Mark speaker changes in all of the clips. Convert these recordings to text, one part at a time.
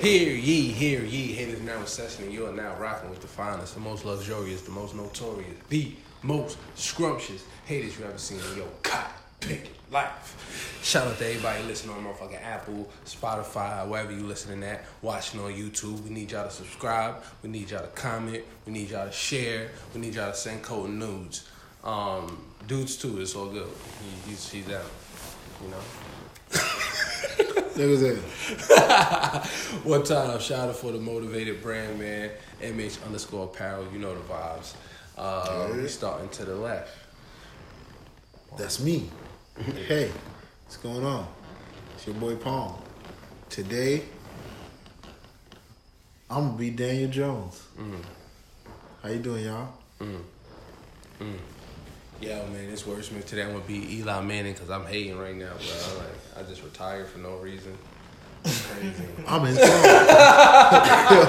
Speaker 1: Hear ye, haters now in session, and you are now rocking with the finest, the most luxurious, the most notorious, the most scrumptious haters you ever seen in your cotton-picking life. Shout out to everybody listening on motherfucking Apple, Spotify, wherever you listening at, watching on YouTube. We need y'all to subscribe. We need y'all to comment. We need y'all to share. We need y'all to send code nudes. Dudes too, it's all good. He's out, you know.
Speaker 2: Niggas in.
Speaker 1: One time, shout out for the motivated brand, man. MH_apparel, you know the vibes. We starting to the left.
Speaker 2: That's me. Hey, what's going on? It's your boy Palm. Today, I'm gonna be Daniel Jones. How you doing, y'all?
Speaker 1: Yo, man, this wordsmith today I'm gonna be Eli Manning because I'm hating right now, bro. I just retired for no reason. It's crazy.
Speaker 2: I'm his clone.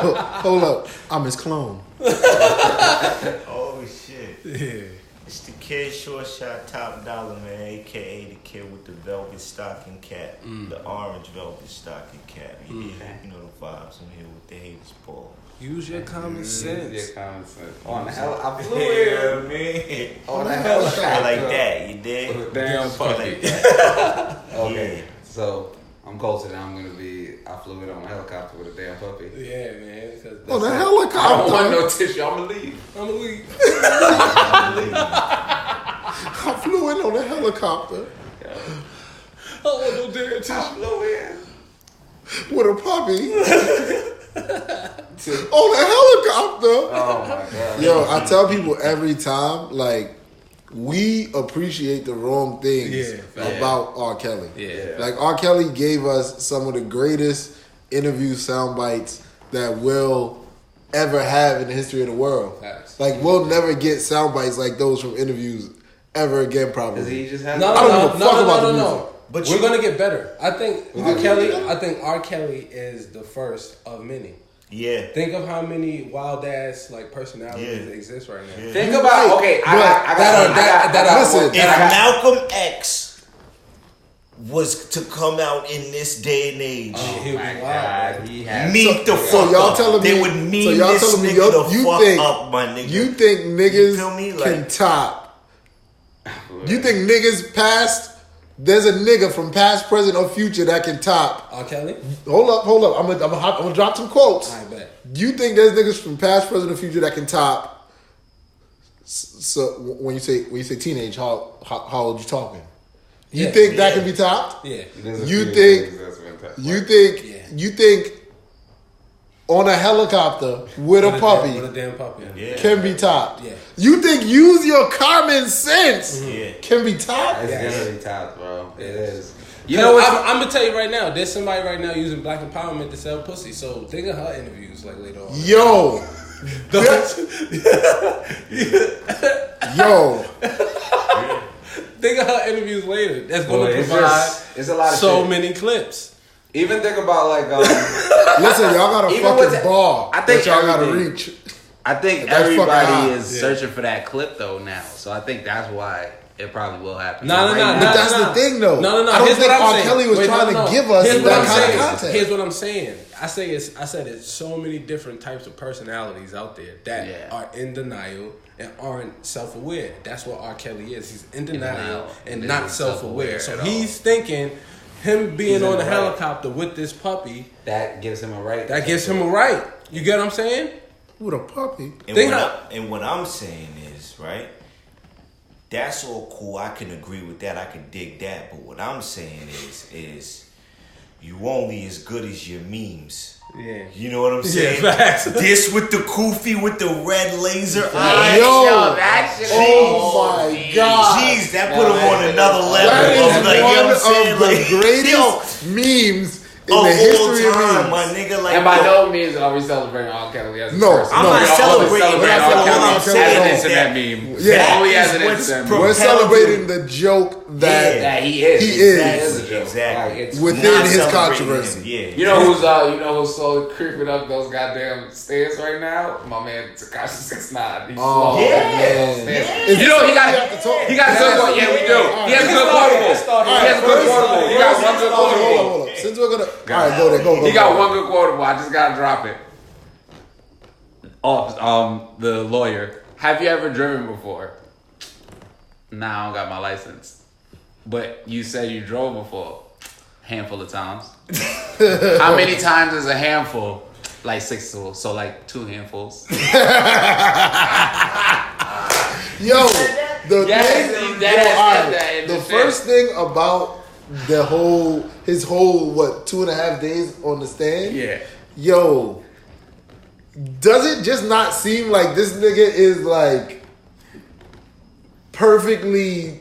Speaker 2: Yo, hold up. I'm his clone.
Speaker 3: Oh, shit.
Speaker 1: Yeah.
Speaker 3: It's the kid, short shot, top dollar, man, a.k.a. the kid with the velvet stocking cap, the orange velvet stocking cap. You know the vibes. I'm here with the haters, Paul.
Speaker 1: Use your common sense.
Speaker 4: Use your common sense. On the hell, I flew
Speaker 3: Yeah,
Speaker 4: in.
Speaker 3: man.
Speaker 4: On the helicopter.
Speaker 3: Like that, you did?
Speaker 4: Damn puppy.
Speaker 3: Like that.
Speaker 4: Okay,
Speaker 3: Yeah.
Speaker 4: so I'm closer than I'm gonna be. I flew in on a helicopter with a damn puppy.
Speaker 1: Yeah, man.
Speaker 2: On the
Speaker 4: I
Speaker 2: helicopter.
Speaker 4: don't want no tissue. I'ma leave.
Speaker 2: I flew in on a helicopter
Speaker 1: I don't want no damn tissue.
Speaker 4: I flew in.
Speaker 2: with a puppy on a helicopter.
Speaker 4: Oh my god.
Speaker 2: Yo, I tell people every time, like, we appreciate the wrong things about R. Kelly.
Speaker 1: Yeah.
Speaker 2: Like, R. Kelly gave us some of the greatest interview sound bites that we'll ever have in the history of the world.
Speaker 1: Facts.
Speaker 2: Like, we'll never get sound bites like those from interviews ever again,
Speaker 4: Does
Speaker 2: probably.
Speaker 4: he just have?
Speaker 1: No. But we're
Speaker 3: you-
Speaker 1: gonna get better. I think R. Kelly is the first of many.
Speaker 3: Yeah.
Speaker 1: Think of how many wild ass like personalities exist right now.
Speaker 3: Yeah.
Speaker 4: Think about
Speaker 2: Listen,
Speaker 3: If Malcolm X was to come out in this day and age,
Speaker 1: He'll be
Speaker 4: my
Speaker 1: wild,
Speaker 4: god,
Speaker 1: bro.
Speaker 4: he has.
Speaker 3: meet the
Speaker 2: So
Speaker 3: fuck
Speaker 2: y'all
Speaker 3: up.
Speaker 2: telling me
Speaker 3: They would mean
Speaker 2: so y'all
Speaker 3: this
Speaker 2: telling me
Speaker 3: nigga the
Speaker 2: you
Speaker 3: fuck
Speaker 2: think
Speaker 3: up, my nigga.
Speaker 2: you think niggas
Speaker 3: feel me?
Speaker 2: can
Speaker 3: Like-
Speaker 2: top? You think niggas past? There's a nigga from past, present, or future that can top.
Speaker 1: R. Kelly?
Speaker 2: Hold up. I'm gonna drop some quotes.
Speaker 1: I bet.
Speaker 2: You think there's niggas from past, present, or future that can top? So when you say teenage, how old you talking? You
Speaker 1: Yeah.
Speaker 2: think that can be topped?
Speaker 1: Yeah.
Speaker 2: You think on a helicopter with a puppy
Speaker 1: With a damn puppy.
Speaker 3: Yeah.
Speaker 2: can be topped?
Speaker 1: Yeah.
Speaker 2: You think use your common sense
Speaker 3: Yeah.
Speaker 2: can be topped?
Speaker 4: It's gonna be top, bro. It is.
Speaker 1: You know what? I'm gonna tell you right now. There's somebody right now using black empowerment to sell pussy. So think of her interviews like later on.
Speaker 2: Yo. Yo.
Speaker 1: Think of her interviews later. That's gonna
Speaker 4: Boy,
Speaker 1: provide
Speaker 4: it's a lot of
Speaker 1: so
Speaker 4: shit.
Speaker 1: many clips.
Speaker 4: Even think about like
Speaker 2: Listen, y'all got a
Speaker 4: Even with
Speaker 2: fucking
Speaker 4: the-
Speaker 2: bar
Speaker 4: I think
Speaker 2: that y'all gotta
Speaker 4: everything-
Speaker 2: reach.
Speaker 4: I think
Speaker 2: That's fucking high.
Speaker 4: everybody is searching for that clip though now. So I think that's why it probably will happen.
Speaker 1: No.
Speaker 2: But that's the thing, though.
Speaker 1: No.
Speaker 2: I don't
Speaker 1: Here's
Speaker 2: think
Speaker 1: what I'm
Speaker 2: R.
Speaker 1: saying.
Speaker 2: Kelly was
Speaker 1: Wait,
Speaker 2: trying
Speaker 1: no.
Speaker 2: to give us
Speaker 1: Here's what
Speaker 2: that
Speaker 1: I'm
Speaker 2: kind
Speaker 1: saying.
Speaker 2: of content.
Speaker 1: Here's what I'm saying. I said it's so many different types of personalities out there that are in denial and aren't self-aware. That's what R. Kelly is. He's in denial and not self-aware. So he's thinking him being on the helicopter with this puppy,
Speaker 4: that gives him a right.
Speaker 1: that gives him a right. You get what I'm saying?
Speaker 2: With a puppy.
Speaker 3: And what I'm saying is, right, that's all cool. I can agree with that. I can dig that. But what I'm saying is you only as good as your memes.
Speaker 1: Yeah.
Speaker 3: You know what I'm saying?
Speaker 1: Yeah, facts.
Speaker 3: This with the kufi with the red laser eyes.
Speaker 2: Yo,
Speaker 4: that shit.
Speaker 2: oh my god.
Speaker 3: Jeez, that put him on another level.
Speaker 2: That is
Speaker 3: Like, you know what I'm saying?
Speaker 2: one of the
Speaker 3: Like,
Speaker 2: greatest memes in the history of
Speaker 3: time,
Speaker 2: memes.
Speaker 3: my nigga. Like,
Speaker 4: And by no means are we celebrating R. Kelly as a
Speaker 2: No,
Speaker 4: person.
Speaker 3: I'm
Speaker 2: no,
Speaker 3: not
Speaker 2: we are
Speaker 3: celebrating
Speaker 4: R.
Speaker 3: that.
Speaker 4: Kelly
Speaker 3: I'm
Speaker 4: as
Speaker 3: saying
Speaker 4: an
Speaker 3: that
Speaker 4: internet meme.
Speaker 2: Yeah.
Speaker 4: Only as
Speaker 3: is
Speaker 4: an
Speaker 3: what's
Speaker 4: internet meme.
Speaker 2: We're
Speaker 3: propelled
Speaker 2: celebrating the joke that
Speaker 4: That he is.
Speaker 2: He is.
Speaker 4: Exactly.
Speaker 3: Exactly.
Speaker 4: Like, it's
Speaker 2: within
Speaker 3: Not
Speaker 2: his
Speaker 3: celebrating
Speaker 2: controversy.
Speaker 3: him, yeah.
Speaker 4: You know who's slowly creeping up those goddamn stairs right now? My man Tekashi 6ix9ine. He's
Speaker 2: Oh,
Speaker 4: slowly
Speaker 3: yeah.
Speaker 4: creeping up those stairs.
Speaker 3: Yeah.
Speaker 2: Is
Speaker 4: You know
Speaker 2: this
Speaker 4: he got
Speaker 2: something we have to talk-
Speaker 4: he got a good one. Yeah, we do. He has a good quotable. He has a good quotable. He got one good
Speaker 2: Hold
Speaker 4: quotable.
Speaker 2: on. Since we're gonna, all right, go there, go.
Speaker 4: He got one good quotable. I just gotta drop it. Oh, the lawyer. Have you ever driven before? Nah, I don't got my license. But you said you drove before. Handful of times. How many times is a handful? Like 6, so like 2 handfuls.
Speaker 2: Yo, the
Speaker 4: Yes,
Speaker 2: thing,
Speaker 4: he dead ass
Speaker 2: all
Speaker 4: said that in
Speaker 2: the
Speaker 4: the
Speaker 2: first thing about his whole 2.5 days on the stand.
Speaker 4: Yeah.
Speaker 2: Yo, does it just not seem like this nigga is like perfectly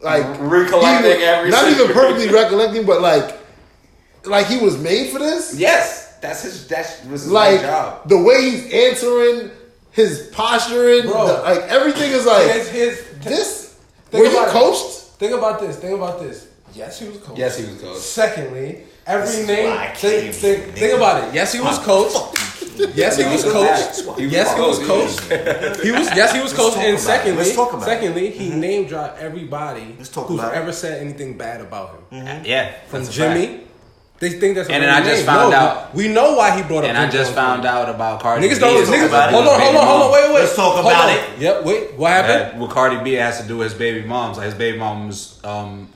Speaker 2: like
Speaker 4: Recollecting every
Speaker 2: not even
Speaker 4: situation.
Speaker 2: perfectly recollecting, but like he was made for this?
Speaker 4: Yes, that was his
Speaker 2: Like
Speaker 4: job.
Speaker 2: the way he's answering, his posturing,
Speaker 1: Bro.
Speaker 2: like everything is like this. Were you coached?
Speaker 1: Think about this. Yes, he was coached.
Speaker 4: Yes, he was coached.
Speaker 1: Secondly, every
Speaker 3: This is
Speaker 1: name.
Speaker 3: why I came,
Speaker 1: Think
Speaker 3: nigga.
Speaker 1: about it. Yes, he was coached. Yes, he was coached. Yes, he was coached. He was coached. And
Speaker 3: Let's talk about it.
Speaker 1: secondly, he name dropped everybody
Speaker 3: Let's talk
Speaker 1: who's
Speaker 3: about it.
Speaker 1: ever said anything bad about him.
Speaker 4: Yeah,
Speaker 1: From
Speaker 4: that's a
Speaker 1: Jimmy,
Speaker 4: fact.
Speaker 1: they think that's.
Speaker 4: And then I just found out.
Speaker 1: We know why he brought up.
Speaker 4: And I
Speaker 1: Jim
Speaker 4: just
Speaker 1: Jones.
Speaker 4: found out about Cardi
Speaker 1: Niggas
Speaker 4: B.
Speaker 1: don't.
Speaker 3: Let's talk
Speaker 1: Niggas.
Speaker 3: about it.
Speaker 1: Hold on. Wait.
Speaker 3: Let's talk
Speaker 1: Hold
Speaker 3: about
Speaker 1: on.
Speaker 3: it.
Speaker 1: Yep. Wait. What happened?
Speaker 4: With Cardi B, it has to do with his baby moms. Like his baby mom was,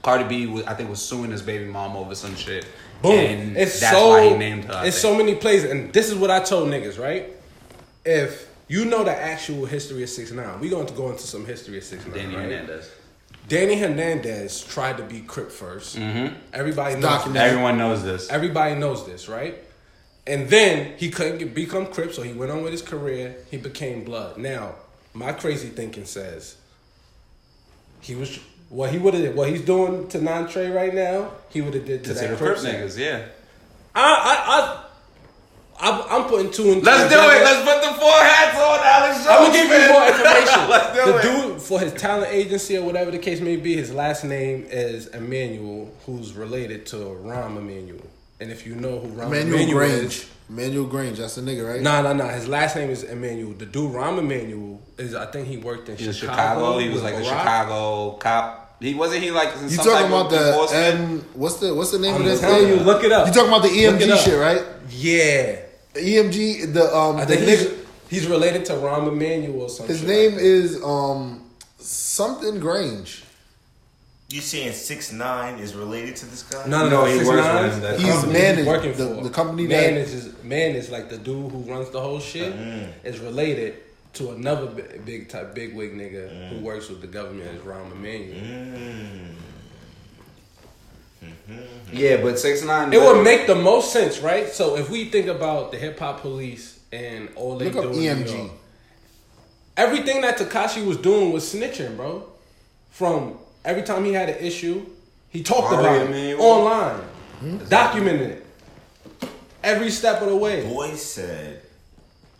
Speaker 4: Cardi B, I think, was suing his baby mom over some shit.
Speaker 1: Boom.
Speaker 4: And
Speaker 1: It's
Speaker 4: that's
Speaker 1: so.
Speaker 4: why he named her.
Speaker 1: It's so many plays, and this is what I told niggas, right? If you know the actual history of 6ix9ine, we going to go into some history of 6ix9ine.
Speaker 4: Danny
Speaker 1: right?
Speaker 4: Hernandez.
Speaker 1: Danny Hernandez tried to be Crip first.
Speaker 4: Mm-hmm.
Speaker 1: Everybody knows.
Speaker 2: Documented.
Speaker 4: Everyone knows this.
Speaker 1: Everybody knows this, right? And then he couldn't become Crip, so he went on with his career. He became Blood. Now, my crazy thinking says he was what he's doing to Non-Trey right now. He would have did to
Speaker 4: To
Speaker 1: that
Speaker 4: the
Speaker 1: Crip
Speaker 4: Crip niggas, yeah.
Speaker 1: I'm putting 2 and 2.
Speaker 4: Let's do it. Let's put the 4 hats on, Alex Jones.
Speaker 1: I'm gonna give you more information.
Speaker 4: Let's do
Speaker 1: The
Speaker 4: it.
Speaker 1: dude, for his talent agency or whatever the case may be, his last name is Emmanuel, who's related to Rahm Emanuel. And if you know who Rahm
Speaker 2: Emmanuel
Speaker 1: Emanuel
Speaker 2: Grange.
Speaker 1: is,
Speaker 2: Emmanuel Grange, that's the nigga, right?
Speaker 1: nah. His last name is Emmanuel. The dude Rahm Emanuel is, I think he worked in
Speaker 4: He was
Speaker 1: Chicago.
Speaker 4: Chicago. He was like a
Speaker 1: Barack.
Speaker 4: Chicago cop. He wasn't he like in
Speaker 2: You
Speaker 4: some
Speaker 2: talking
Speaker 4: type
Speaker 2: about
Speaker 4: of
Speaker 2: the
Speaker 4: enforcement?
Speaker 2: what's the name
Speaker 1: I'm
Speaker 2: of this
Speaker 1: telling
Speaker 2: thing?
Speaker 1: you, look it up.
Speaker 2: You talking about the
Speaker 1: Look it
Speaker 2: EMG
Speaker 1: up.
Speaker 2: shit, right?
Speaker 1: Yeah.
Speaker 2: EMG, the
Speaker 1: I
Speaker 2: the
Speaker 1: think
Speaker 2: nigga,
Speaker 1: he's related to Rahm Emanuel or something.
Speaker 2: his name is something Grange.
Speaker 3: You saying 6ix9ine is related to this guy?
Speaker 1: No,
Speaker 4: he
Speaker 1: 6ix9ine.
Speaker 4: works with him.
Speaker 1: The
Speaker 2: He's
Speaker 1: company
Speaker 2: managed
Speaker 1: working
Speaker 2: the-
Speaker 1: for.
Speaker 2: the company
Speaker 1: man
Speaker 2: that-
Speaker 1: is like the dude who runs the whole shit is related to another big wig nigga who works with the government as Rahm Emanuel.
Speaker 4: Yeah, but 6ix9ine.
Speaker 1: It would make the most sense, right? So if we think about the hip hop police and all they
Speaker 2: Look
Speaker 1: do
Speaker 2: up
Speaker 1: in New
Speaker 2: EMG.
Speaker 1: York, everything that Tekashi was doing was snitching, bro. From every time he had an issue, he talked
Speaker 4: Ari
Speaker 1: about it
Speaker 4: Emanuel?
Speaker 1: online, documented it every step of the way.
Speaker 3: Boy said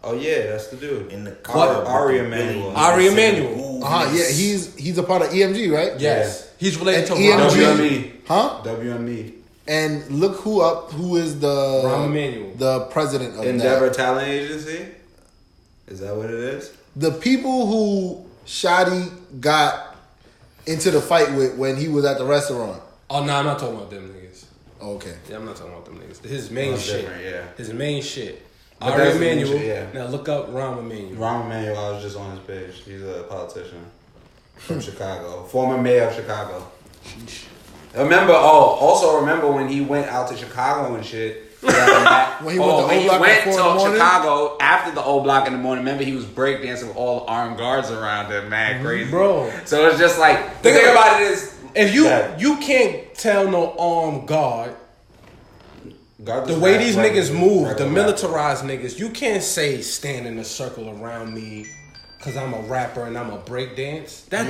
Speaker 4: Oh yeah, that's the dude.
Speaker 3: in the car.
Speaker 4: Ari Emanuel.
Speaker 1: Ari Emanuel.
Speaker 2: Yeah, he's a part of EMG, right?
Speaker 1: Yes, he's related to
Speaker 2: And
Speaker 1: Rahm
Speaker 2: EMG
Speaker 4: WME.
Speaker 2: Huh?
Speaker 4: WME.
Speaker 2: And look who is the
Speaker 1: Rahm Emanuel.
Speaker 2: the president of
Speaker 4: Endeavor
Speaker 2: that.
Speaker 4: Talent Agency? Is that what it is?
Speaker 2: The people who Shotty got into the fight with when he was at the restaurant.
Speaker 1: Oh no, I'm not talking about them niggas.
Speaker 2: Okay.
Speaker 1: Yeah, I'm not talking about them niggas. His main
Speaker 4: That's
Speaker 1: shit.
Speaker 4: different, yeah.
Speaker 1: His main shit.
Speaker 4: But
Speaker 1: Ari
Speaker 4: that's the main
Speaker 1: Emanuel.
Speaker 4: shit, yeah.
Speaker 1: Now look up Rahm Emanuel.
Speaker 4: Rahm Emanuel, I was just on his page. He's a politician from Chicago. Former mayor of Chicago. Also remember when he went out to Chicago and shit.
Speaker 2: When he went to
Speaker 4: when he
Speaker 2: O Block
Speaker 4: went
Speaker 2: at 4 in the
Speaker 4: to
Speaker 2: morning?
Speaker 4: Chicago after the O Block in the morning. Remember he was breakdancing with all the armed guards around him, man, crazy,
Speaker 1: Bro.
Speaker 4: So it's just like the thing about it is
Speaker 1: If you
Speaker 4: that
Speaker 1: you can't tell no armed guard
Speaker 4: guard
Speaker 1: the
Speaker 4: was
Speaker 1: way
Speaker 4: not
Speaker 1: these
Speaker 4: regular-
Speaker 1: niggas move, the
Speaker 4: regular
Speaker 1: militarized niggas, you can't say stand in a circle around me because I'm a rapper and I'm a break dance.
Speaker 4: Yeah,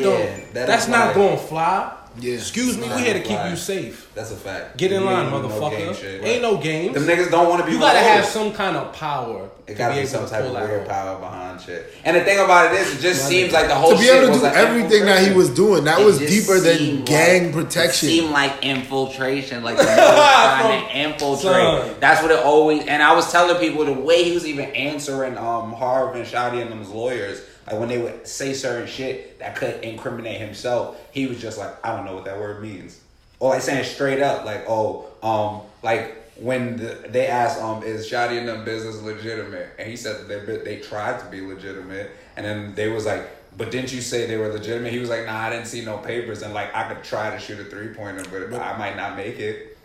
Speaker 1: That's
Speaker 4: don't
Speaker 1: not
Speaker 4: fly.
Speaker 1: going to fly.
Speaker 2: Yeah.
Speaker 1: Excuse me, we here to keep you safe.
Speaker 4: That's a fact.
Speaker 1: Get in line,
Speaker 4: No game
Speaker 1: motherfucker.
Speaker 4: shit,
Speaker 1: Ain't no games.
Speaker 4: Them niggas don't want to be.
Speaker 1: You gotta have
Speaker 4: recorded.
Speaker 1: some kind of power.
Speaker 4: It gotta be some type of weird
Speaker 1: off.
Speaker 4: power behind shit. And the thing about it is, it just seems like the whole
Speaker 2: To be
Speaker 4: shit
Speaker 2: able to
Speaker 4: was
Speaker 2: do
Speaker 4: an
Speaker 2: everything that he was doing, that
Speaker 4: It
Speaker 2: was
Speaker 4: just
Speaker 2: deeper than
Speaker 4: seemed
Speaker 2: gang
Speaker 4: like,
Speaker 2: protection.
Speaker 4: It seemed like infiltration, like the nigga was trying to infiltrate.
Speaker 1: Son.
Speaker 4: That's what it always. And I was telling people the way he was even answering Harv and Shawty and them's lawyers, like when they would say certain shit that could incriminate himself, he was just like, I don't know what that word means, or like saying straight up, like like. When they asked, is Shawty and them business legitimate? And he said that they tried to be legitimate. And then they was like, but didn't you say they were legitimate? He was like, nah, I didn't see no papers. And like, I could try to shoot a 3-pointer, but I might not make it.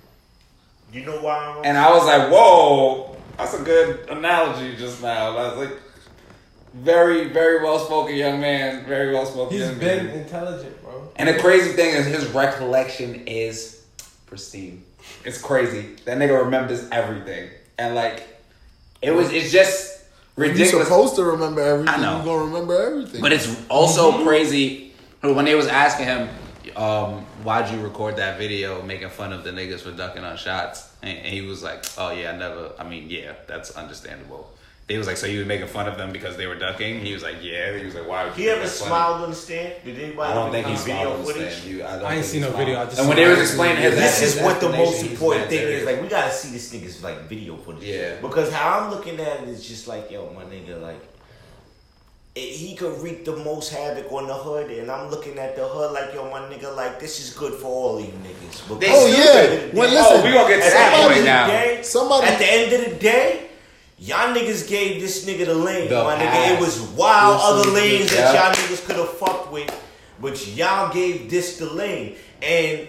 Speaker 3: You know why?
Speaker 4: And I was like, whoa, that's a good analogy just now. I was like, very, very well-spoken young man. Very well-spoken
Speaker 1: He's
Speaker 4: young
Speaker 1: been
Speaker 4: man.
Speaker 1: intelligent, bro.
Speaker 4: And the crazy thing is his recollection is pristine. It's crazy. That nigga remembers everything. And like, it's just ridiculous.
Speaker 2: You're supposed to remember everything.
Speaker 4: I know.
Speaker 2: You're gonna remember everything.
Speaker 4: But it's also crazy when they was asking him, why'd you record that video making fun of the niggas for ducking on shots? And he was like, oh yeah, yeah, that's understandable. They was like, so you were making fun of them because they were ducking? He was like, yeah. He was like, why would you?
Speaker 3: He ever smiled on the stand? Did anybody?
Speaker 4: I don't think he smiled
Speaker 3: video
Speaker 4: on the
Speaker 3: footage?
Speaker 4: stand.
Speaker 1: I ain't seen no video. I just
Speaker 4: and when they was explaining his,
Speaker 3: This
Speaker 4: his
Speaker 3: is what the most
Speaker 4: explanation,
Speaker 3: important
Speaker 4: he's
Speaker 3: thing
Speaker 4: mad
Speaker 3: is.
Speaker 4: serious.
Speaker 3: Like, we gotta see this nigga's like video footage.
Speaker 4: Yeah.
Speaker 3: Because how I'm looking at it is just like, yo, my nigga, like, he could wreak the most havoc on the hood, and I'm looking at the hood like, yo, my nigga, like, this is good for all you niggas. Because
Speaker 2: Oh, yeah. Well, listen,
Speaker 4: we gonna get to
Speaker 3: at
Speaker 4: that
Speaker 3: the end
Speaker 4: point
Speaker 3: of the
Speaker 4: now.
Speaker 3: day,
Speaker 2: Somebody-
Speaker 3: at the end of the day, y'all niggas gave this nigga the lane,
Speaker 4: The
Speaker 3: my nigga.
Speaker 4: pass.
Speaker 3: It was wild
Speaker 2: Yes,
Speaker 3: other
Speaker 2: sir.
Speaker 3: lanes
Speaker 4: Yeah.
Speaker 3: that y'all niggas could have fucked with, but y'all gave this the lane. And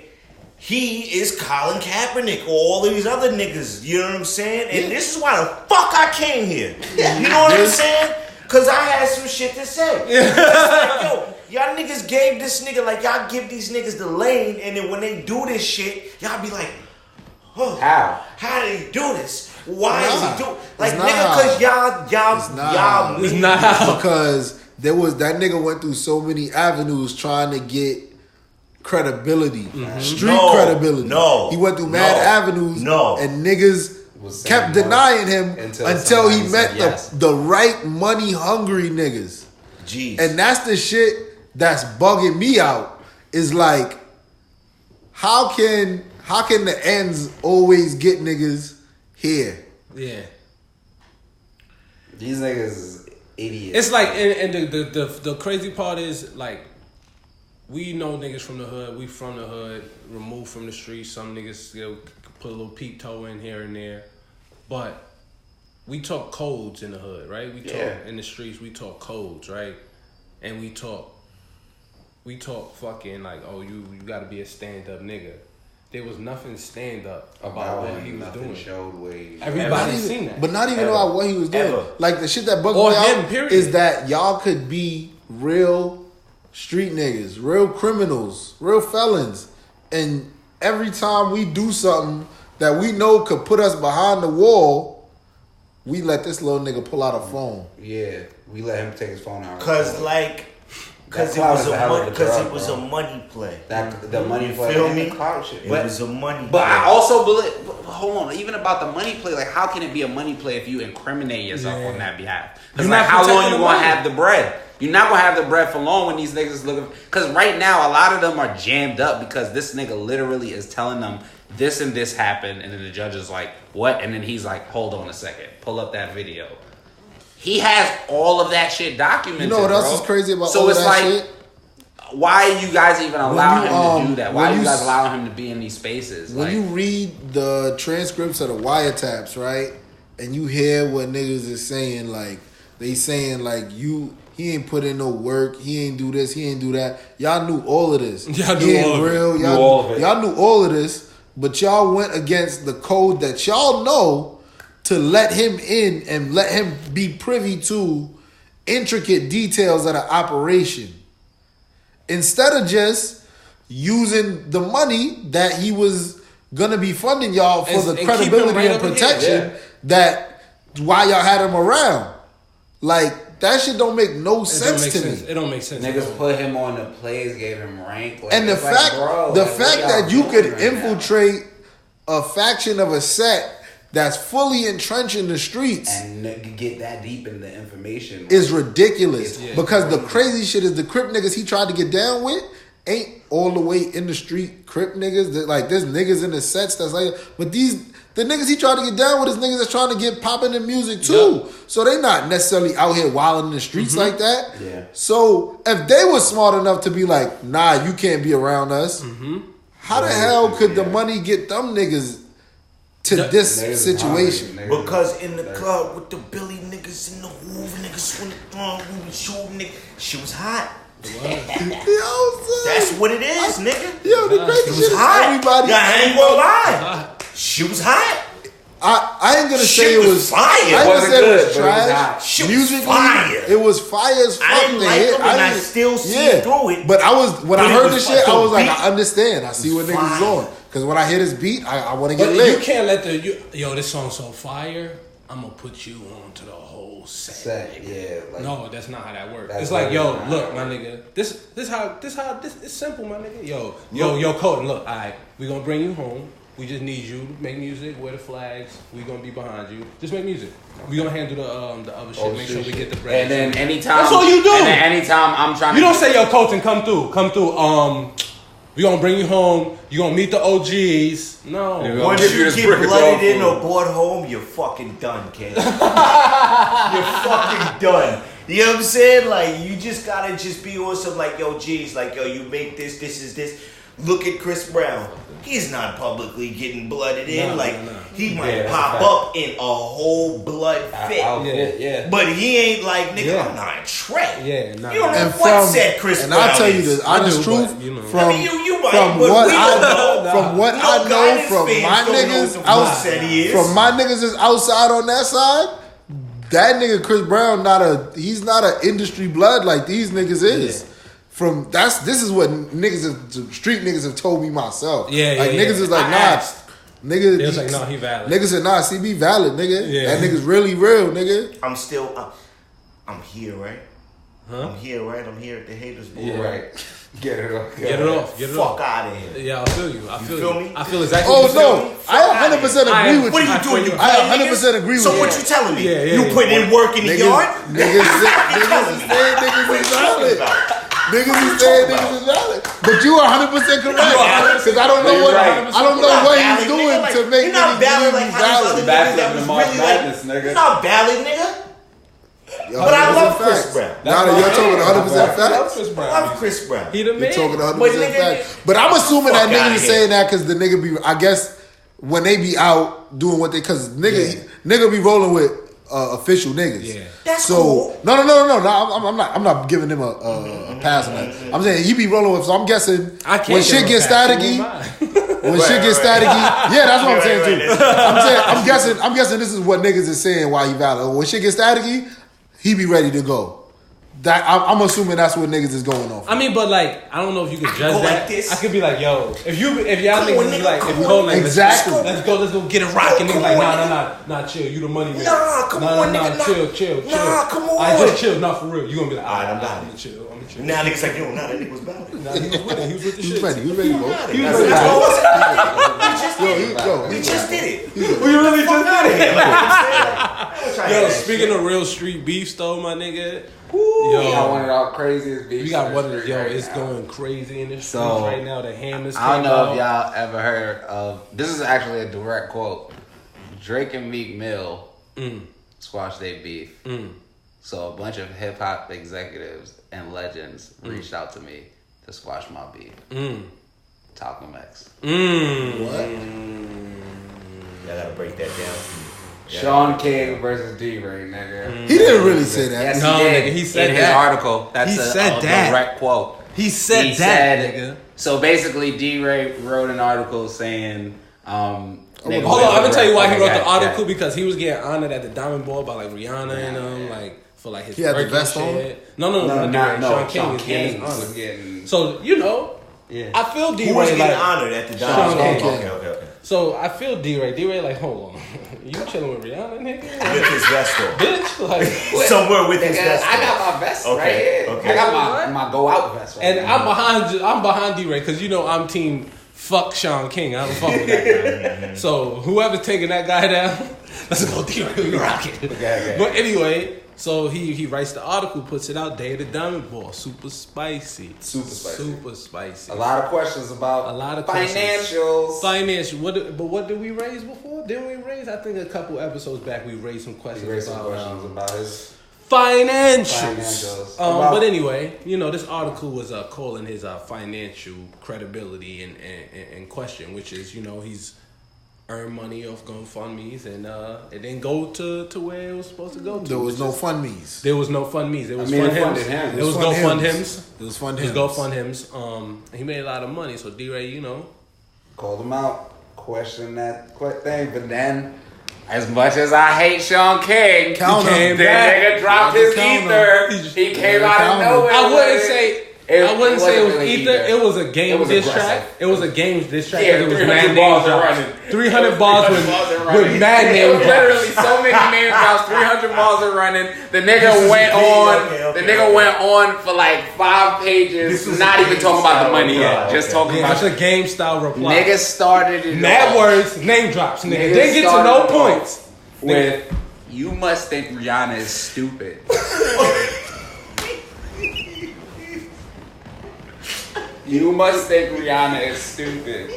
Speaker 3: he is Colin Kaepernick or all of these other niggas. You know what I'm saying? And this is why the fuck I came here. You know what I'm saying? Cause I had some shit to say. It's like, yo, y'all niggas gave this nigga, like, y'all give these niggas the lane, and then when they do this shit, y'all be like, oh, how did he do this? Why is he do like,
Speaker 2: It's
Speaker 3: nigga?
Speaker 2: not.
Speaker 3: Cause y'all
Speaker 1: It's not.
Speaker 2: because there was that nigga went through so many avenues trying to get credibility, street credibility.
Speaker 3: No,
Speaker 2: he went through mad avenues.
Speaker 3: No.
Speaker 2: And niggas
Speaker 4: Was saying
Speaker 2: kept
Speaker 4: no
Speaker 2: denying him
Speaker 4: until
Speaker 2: until he
Speaker 4: somebody
Speaker 2: met
Speaker 4: said yes.
Speaker 2: the right money hungry niggas.
Speaker 3: Jeez.
Speaker 2: And that's the shit that's bugging me out. Is like, how can the ends always get niggas here?
Speaker 1: Yeah.
Speaker 4: These niggas is idiots.
Speaker 1: It's like, and the crazy part is, like, we know niggas from the hood. We from the hood, removed from the streets. Some niggas, put a little peep toe in here and there. But we talk codes in the hood, right? We talk in the streets. We talk codes, right? And we talk fucking like, oh, you got to be a stand up nigga. There was nothing stand up about what he was doing.
Speaker 4: Showed ways.
Speaker 1: Everybody seen that.
Speaker 2: But not even about what he was doing.
Speaker 3: Ever.
Speaker 2: Like, the shit that bugged
Speaker 1: Or
Speaker 2: me
Speaker 1: him,
Speaker 2: out
Speaker 1: period.
Speaker 2: is that y'all could be real street niggas, real criminals, real felons. And every time we do something that we know could put us behind the wall, we let this little nigga pull out a phone.
Speaker 4: Yeah, we let him take his phone out.
Speaker 3: Cause like, cause it
Speaker 4: clout
Speaker 3: was
Speaker 4: is a hell of a drug,
Speaker 3: a
Speaker 4: bro.
Speaker 3: money play.
Speaker 4: That the money play,
Speaker 3: Feel
Speaker 4: and
Speaker 3: me?
Speaker 4: the clout shit.
Speaker 3: It was a money
Speaker 4: But
Speaker 3: play.
Speaker 4: I also believe. Hold on, even about the money play, like how can it be a money play if you incriminate yourself on that behalf? Because
Speaker 1: You're
Speaker 4: like,
Speaker 1: not
Speaker 4: how long
Speaker 1: protecting
Speaker 4: you
Speaker 1: the
Speaker 4: gonna
Speaker 1: money.
Speaker 4: have the bread? You're not gonna have the bread for long when these niggas looking. Because right now, a lot of them are jammed up because this nigga literally is telling them this and this happened, and then the judge is like, "What?" And then he's like, "Hold on a second, pull up that video." He has all of that shit documented.
Speaker 2: You know what else
Speaker 4: bro.
Speaker 2: is crazy about
Speaker 4: so
Speaker 2: all
Speaker 4: it's
Speaker 2: that
Speaker 4: like,
Speaker 2: shit?
Speaker 4: why are you guys even allowing him to do that? Why
Speaker 2: when
Speaker 4: are you
Speaker 2: you
Speaker 4: guys
Speaker 2: s-
Speaker 4: allowing him to be in these spaces?
Speaker 2: When
Speaker 4: Like,
Speaker 2: you read the transcripts of the wiretaps, right, and you hear what niggas is saying, like, they saying, like, he ain't put in no work, he ain't do this, he ain't do that. Y'all knew all of this.
Speaker 1: Y'all
Speaker 2: He
Speaker 1: knew
Speaker 2: ain't
Speaker 1: all of it.
Speaker 2: real.
Speaker 4: Knew all of it.
Speaker 2: Y'all knew all of this, but y'all went against the code that y'all know to let him in and let him be privy to intricate details of the operation. Instead of just using the money that he was gonna be funding y'all for
Speaker 1: And
Speaker 2: the
Speaker 1: keep him
Speaker 2: credibility
Speaker 1: right
Speaker 2: and
Speaker 1: over here,
Speaker 2: protection
Speaker 4: yeah.
Speaker 2: that why y'all had him around. Like, that shit don't make no sense to me.
Speaker 1: It don't make sense.
Speaker 4: Niggas put him on the plays, gave him rank. Like,
Speaker 2: And the fact, that you could infiltrate a faction of a set that's fully entrenched in the streets
Speaker 4: and get that deep in the information
Speaker 2: is ridiculous. Because the crazy shit is the Crip niggas he tried to get down with ain't all the way in the street Crip niggas. Like, there's niggas in the sets that's like, but the niggas he tried to get down with is niggas that's trying to get popping in music too. Yep. So they not necessarily out here wilding in the streets like that.
Speaker 3: Yeah.
Speaker 2: So if they were smart enough to be like, nah, you can't be around us, how the hell could the money get them niggas to this situation?
Speaker 3: Because in the club with the Billy niggas and the Hoover niggas when the we was shooting niggas, she was hot. That's what it is, nigga.
Speaker 2: Yo, the crazy shit is everybody.
Speaker 3: Yeah, I ain't gonna lie. She was hot.
Speaker 2: I ain't gonna say it was
Speaker 3: fire.
Speaker 2: I ain't gonna say it was trash.
Speaker 3: She was fire.
Speaker 2: It was fire as fuck.
Speaker 3: I didn't like it, and I still see through it.
Speaker 2: But I heard this shit, I was like, I understand. I see what niggas is on. Because when I hear this beat, I want to get lit.
Speaker 1: You can't let this song's so fire. I'm gonna put you on to the whole set.
Speaker 4: Yeah. Like,
Speaker 1: no, that's not how that works. It's like, yo, look, my nigga. This it's simple, my nigga. Yo, Colton, look, alright, we gonna bring you home. We just need you to make music, wear the flags. We gonna be behind you. Just make music. We gonna handle the other shit. Make sure we get the bread.
Speaker 4: And then anytime,
Speaker 1: that's all you do.
Speaker 4: And then anytime I'm trying,
Speaker 1: you don't say, yo, Colton, come through. We gonna bring you home. You gonna meet the OGs. No.
Speaker 3: Once you get blooded in or brought home, you're fucking done, kid. You're fucking done. You know what I'm saying? Like, you just gotta just be awesome. Like, yo, G's, like, yo, you make this is this. Look at Chris Brown. He's not publicly getting blooded in. He might pop up in a whole blood fit.
Speaker 1: Yeah.
Speaker 3: But he ain't like, nigga, I'm not Trey.
Speaker 1: Yeah,
Speaker 3: you don't know what said Chris Brown.
Speaker 2: And I'll tell you the honest truth. From what I know from my niggas outside on that side, that nigga Chris Brown he's not an industry blood like these niggas is. Yeah. This is what street niggas have told me myself. Niggas is like, nah, nigga.
Speaker 1: They was like, no, he valid.
Speaker 2: Niggas said, nah, CB valid, nigga. Yeah. That nigga's really real, nigga.
Speaker 3: I'm here, right? Huh? I'm here, right? I'm here at the haters board, right?
Speaker 1: Get it off.
Speaker 3: Fuck out of here.
Speaker 1: Yeah, I feel you. I feel
Speaker 3: me?
Speaker 1: I feel exactly.
Speaker 2: Oh no, I 100% agree with you.
Speaker 3: What are you doing?
Speaker 2: I 100% agree with you.
Speaker 3: So what you telling me? You put in work in the yard?
Speaker 2: Niggas is valid. Niggas is saying niggas is valid. But you are 100% correct. Because I don't know what he's doing to make niggas believe he's valid.
Speaker 3: You're not valid, nigga. But I love Chris Brown.
Speaker 2: Now you're talking 100% facts.
Speaker 3: I love Chris Brown.
Speaker 1: He the man.
Speaker 2: You're talking 100% facts. But I'm assuming that niggas is saying that because the nigga be, I guess, when they be out doing what they, because nigga be rolling with official niggas.
Speaker 3: Yeah. That's
Speaker 2: so
Speaker 3: cool.
Speaker 2: No. I'm not giving him a pass on that. I'm saying he be rolling with. So I'm guessing when shit gets staticky. When shit gets staticky, that's what I'm saying too. I'm guessing this is what niggas is saying why he valid. When shit gets staticky, he be ready to go. That I'm assuming that's what niggas is going on.
Speaker 1: I mean, but like, I don't know if you could judge that. Like I could be like, yo, if y'all niggas be like, if Cole like,
Speaker 2: exactly,
Speaker 1: let's go get it rocking. Niggas like, nah, chill. You the money man.
Speaker 3: Nah, come on, nigga.
Speaker 1: Chill.
Speaker 3: Nah, come on.
Speaker 1: I just chill. Not for real. You gonna be like,
Speaker 3: alright, I'm down.
Speaker 1: I'm chill.
Speaker 3: Now niggas like, yo, that nigga was valid.
Speaker 1: Nah, he was with it. He was with the shit.
Speaker 2: He was ready, bro.
Speaker 3: We just did it.
Speaker 1: We really just did it. Yo, speaking of real street beefs though, my nigga.
Speaker 4: We got one of our craziest beefs.
Speaker 1: We got one of the it's going crazy in the streets right now. The hammers.
Speaker 4: I don't know if y'all ever heard of. This is actually a direct quote. Drake and Meek Mill squashed their beef. So a bunch of hip hop executives and legends reached out to me to squash my beef. Talking X.
Speaker 3: What? Y'all gotta break that down.
Speaker 4: Shaun King versus Deray, nigga.
Speaker 2: He didn't really say that.
Speaker 4: Yes,
Speaker 1: no,
Speaker 4: he did.
Speaker 1: Nigga, he said
Speaker 4: in
Speaker 1: that.
Speaker 4: his article. That's
Speaker 1: he said that.
Speaker 4: Direct quote.
Speaker 1: He said that, nigga.
Speaker 4: So basically, Deray wrote an article saying,
Speaker 1: hold on, I'm gonna tell you why he wrote the article because he was getting honored at the Diamond Ball by like Rihanna and like for like his.
Speaker 2: He had the vest on.
Speaker 1: No. Shaun King is honored. So I feel Deray
Speaker 3: who was getting honored at the Diamond Ball. Okay.
Speaker 1: So I feel D-Ray like, hold on. You chilling with Rihanna, nigga?
Speaker 3: With his vest on.
Speaker 1: Bitch, like
Speaker 3: somewhere with his vest on.
Speaker 4: I got my vest right here.
Speaker 3: Okay.
Speaker 4: I got my go out vest right
Speaker 1: and
Speaker 4: now.
Speaker 1: I'm behind D-Ray because you know I'm team fuck Shaun King. I don't fuck with that guy. So whoever's taking that guy down, let's go D-Ray. We rock it.
Speaker 4: Okay.
Speaker 1: But anyway, so he writes the article, puts it out. Day of the Diamond Ball, super spicy.
Speaker 4: A lot of questions about financials.
Speaker 1: Financial. What did we raise before? Didn't we raise? I think a couple episodes back we raised some questions
Speaker 4: about his
Speaker 1: financials. But anyway, you know, this article was calling his financial credibility in question, which is, you know, he's earned money off GoFundMe's and it didn't go to where it was supposed to go to.
Speaker 2: There was no FundMe's.
Speaker 1: There was no FundMe's. It was
Speaker 2: It was
Speaker 1: GoFundHims. He made a lot of money. So D-Ray, you know,
Speaker 4: called him out, questioned that thing, but then, as much as I hate Shaun King, the nigga dropped his ether. He came out of nowhere.
Speaker 1: I wouldn't say it was ether. It was a game diss track. It was a game diss track.
Speaker 4: Yeah,
Speaker 1: it was
Speaker 4: 300 balls running.
Speaker 1: 300 balls with mad name drops.
Speaker 4: Literally so many name drops. 300 balls are running. The nigga went on for like 5 pages, not even talking about the money yet. Just talking about
Speaker 1: it's a game style reply.
Speaker 4: Nigga started it.
Speaker 1: Mad words, name drops. Nigga didn't get to no points.
Speaker 4: With you must think Rihanna is stupid. You must think Rihanna is stupid.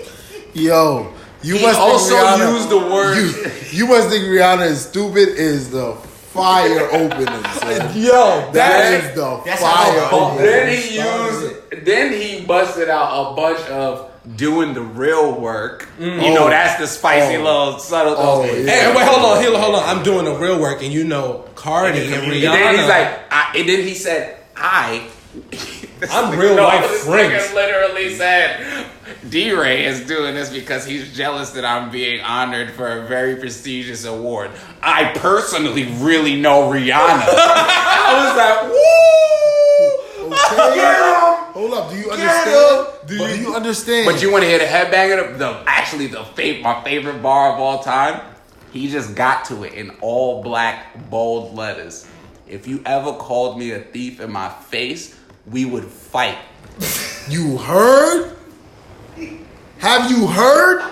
Speaker 2: Yo,
Speaker 4: He also used the word.
Speaker 2: You must think Rihanna is stupid is the fire opening, son.
Speaker 1: Yo,
Speaker 2: that is the fire opening.
Speaker 4: Then he busted out a bunch of doing the real work. You know, that's the spicy little subtle.
Speaker 1: Hey, wait, hold on. I'm doing the real work, and you know, Cardi and Rihanna.
Speaker 4: And then he's like, and then he said,
Speaker 1: I'm real life friends.
Speaker 4: Nigga literally said, Deray is doing this because he's jealous that I'm being honored for a very prestigious award. I personally really know Rihanna. I was like, woo!
Speaker 2: Okay. Hold up. Do you understand? Do you understand?
Speaker 4: But you want to hear the headbanger? My favorite bar of all time. He just got to it in all black, bold letters. If you ever called me a thief in my face, we would fight.
Speaker 2: You heard? Have you heard?